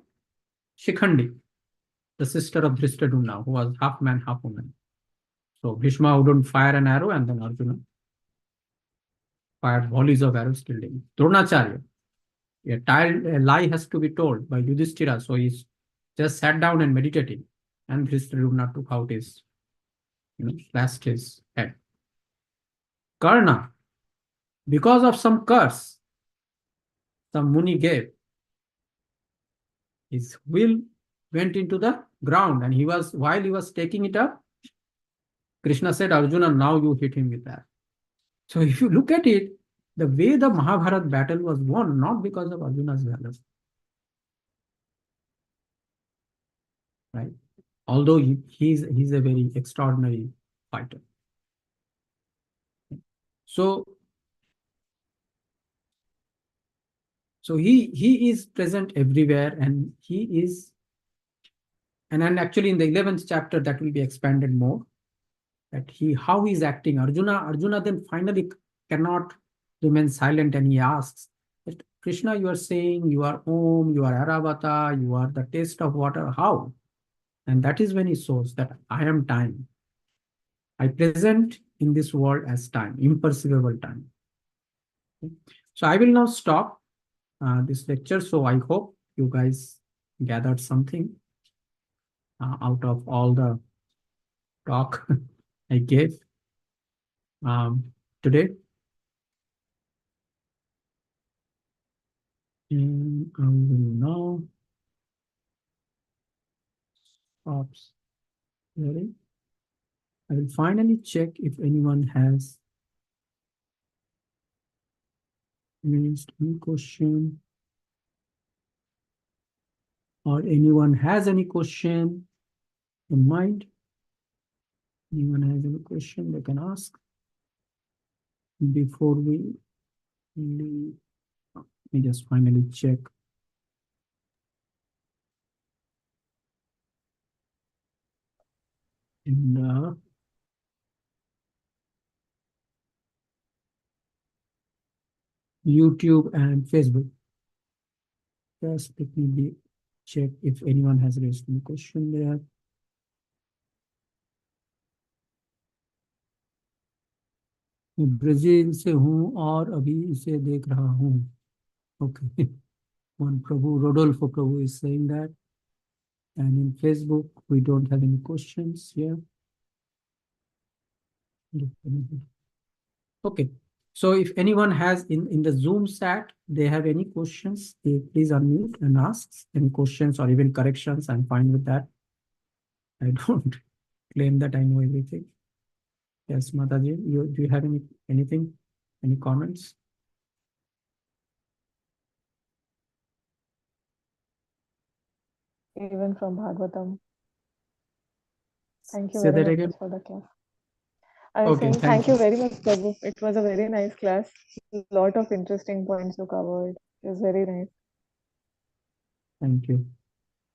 Shikhandi, the sister of Dhristadyumna, who was half man, half woman. So Bhishma wouldn't fire an arrow, and then Arjuna fired volleys of arrows, killed him. Dronacharya, a lie has to be told by Yudhishthira, so he's just sat down and meditating, and Dhristadyumna took out his, slashed his head. Karna, because of some curse some Muni gave, his will went into the ground, and while he was taking it up, Krishna said, Arjuna, now you hit him with that. So if you look at it, the way the Mahabharata battle was won, not because of Arjuna's valor, right? Although he's a very extraordinary fighter. So he is present everywhere, and he is, and actually in the 11th chapter that will be expanded more, that how he is acting. Arjuna then finally cannot remain silent, and he asks that Krishna, you are saying you are Om, you are Aravata, you are the taste of water. How? And that is when he shows that I am time. I present in this world as time, imperceivable time. Okay. So I will now stop this lecture. So I hope you guys gathered something out of all the talk I gave today. And I will now stop sharing. I will finally check if anyone has raised any question or anyone has any question in mind. Anyone has any question they can ask before we leave. Let me just finally check. In the YouTube and Facebook. Just let me check if anyone has raised any question there. मैं Brazil से हूँ और अभी इसे देख रहा हूँ. Okay. One Prabhu, Rodolfo Prabhu is saying that. And in Facebook, we don't have any questions here. Okay. So if anyone has in the Zoom chat, they have any questions, please unmute and ask any questions or even corrections. I'm fine with that. I don't claim that I know everything. Yes, Mataji, do you have anything, any comments? Even from Bhagavatam. Thank you Say very that much again. for the class. I was Okay, saying thank thank you you. very much, Prabhu. It was a very nice class. A lot of interesting points you covered. It was very nice. Thank you.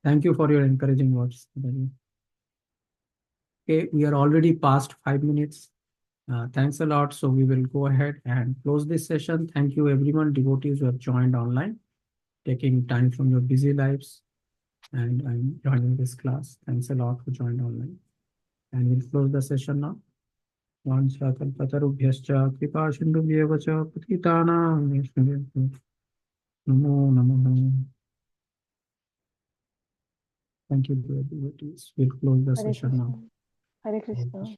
Thank you for your encouraging words, Mataji. Okay, we are already past 5 minutes. Thanks a lot. So we will go ahead and close this session. Thank you, everyone, devotees who have joined online, taking time from your busy lives, and I'm joining this class. Thanks a lot for joining online. And we'll close the session now. Vanchakalpatarubhyascha kripasindubhyeva cha patitanam vaishnavebhyo namo namaha. Thank you, devotees. We'll close the Hare session now. Krishna. Hare Krishna.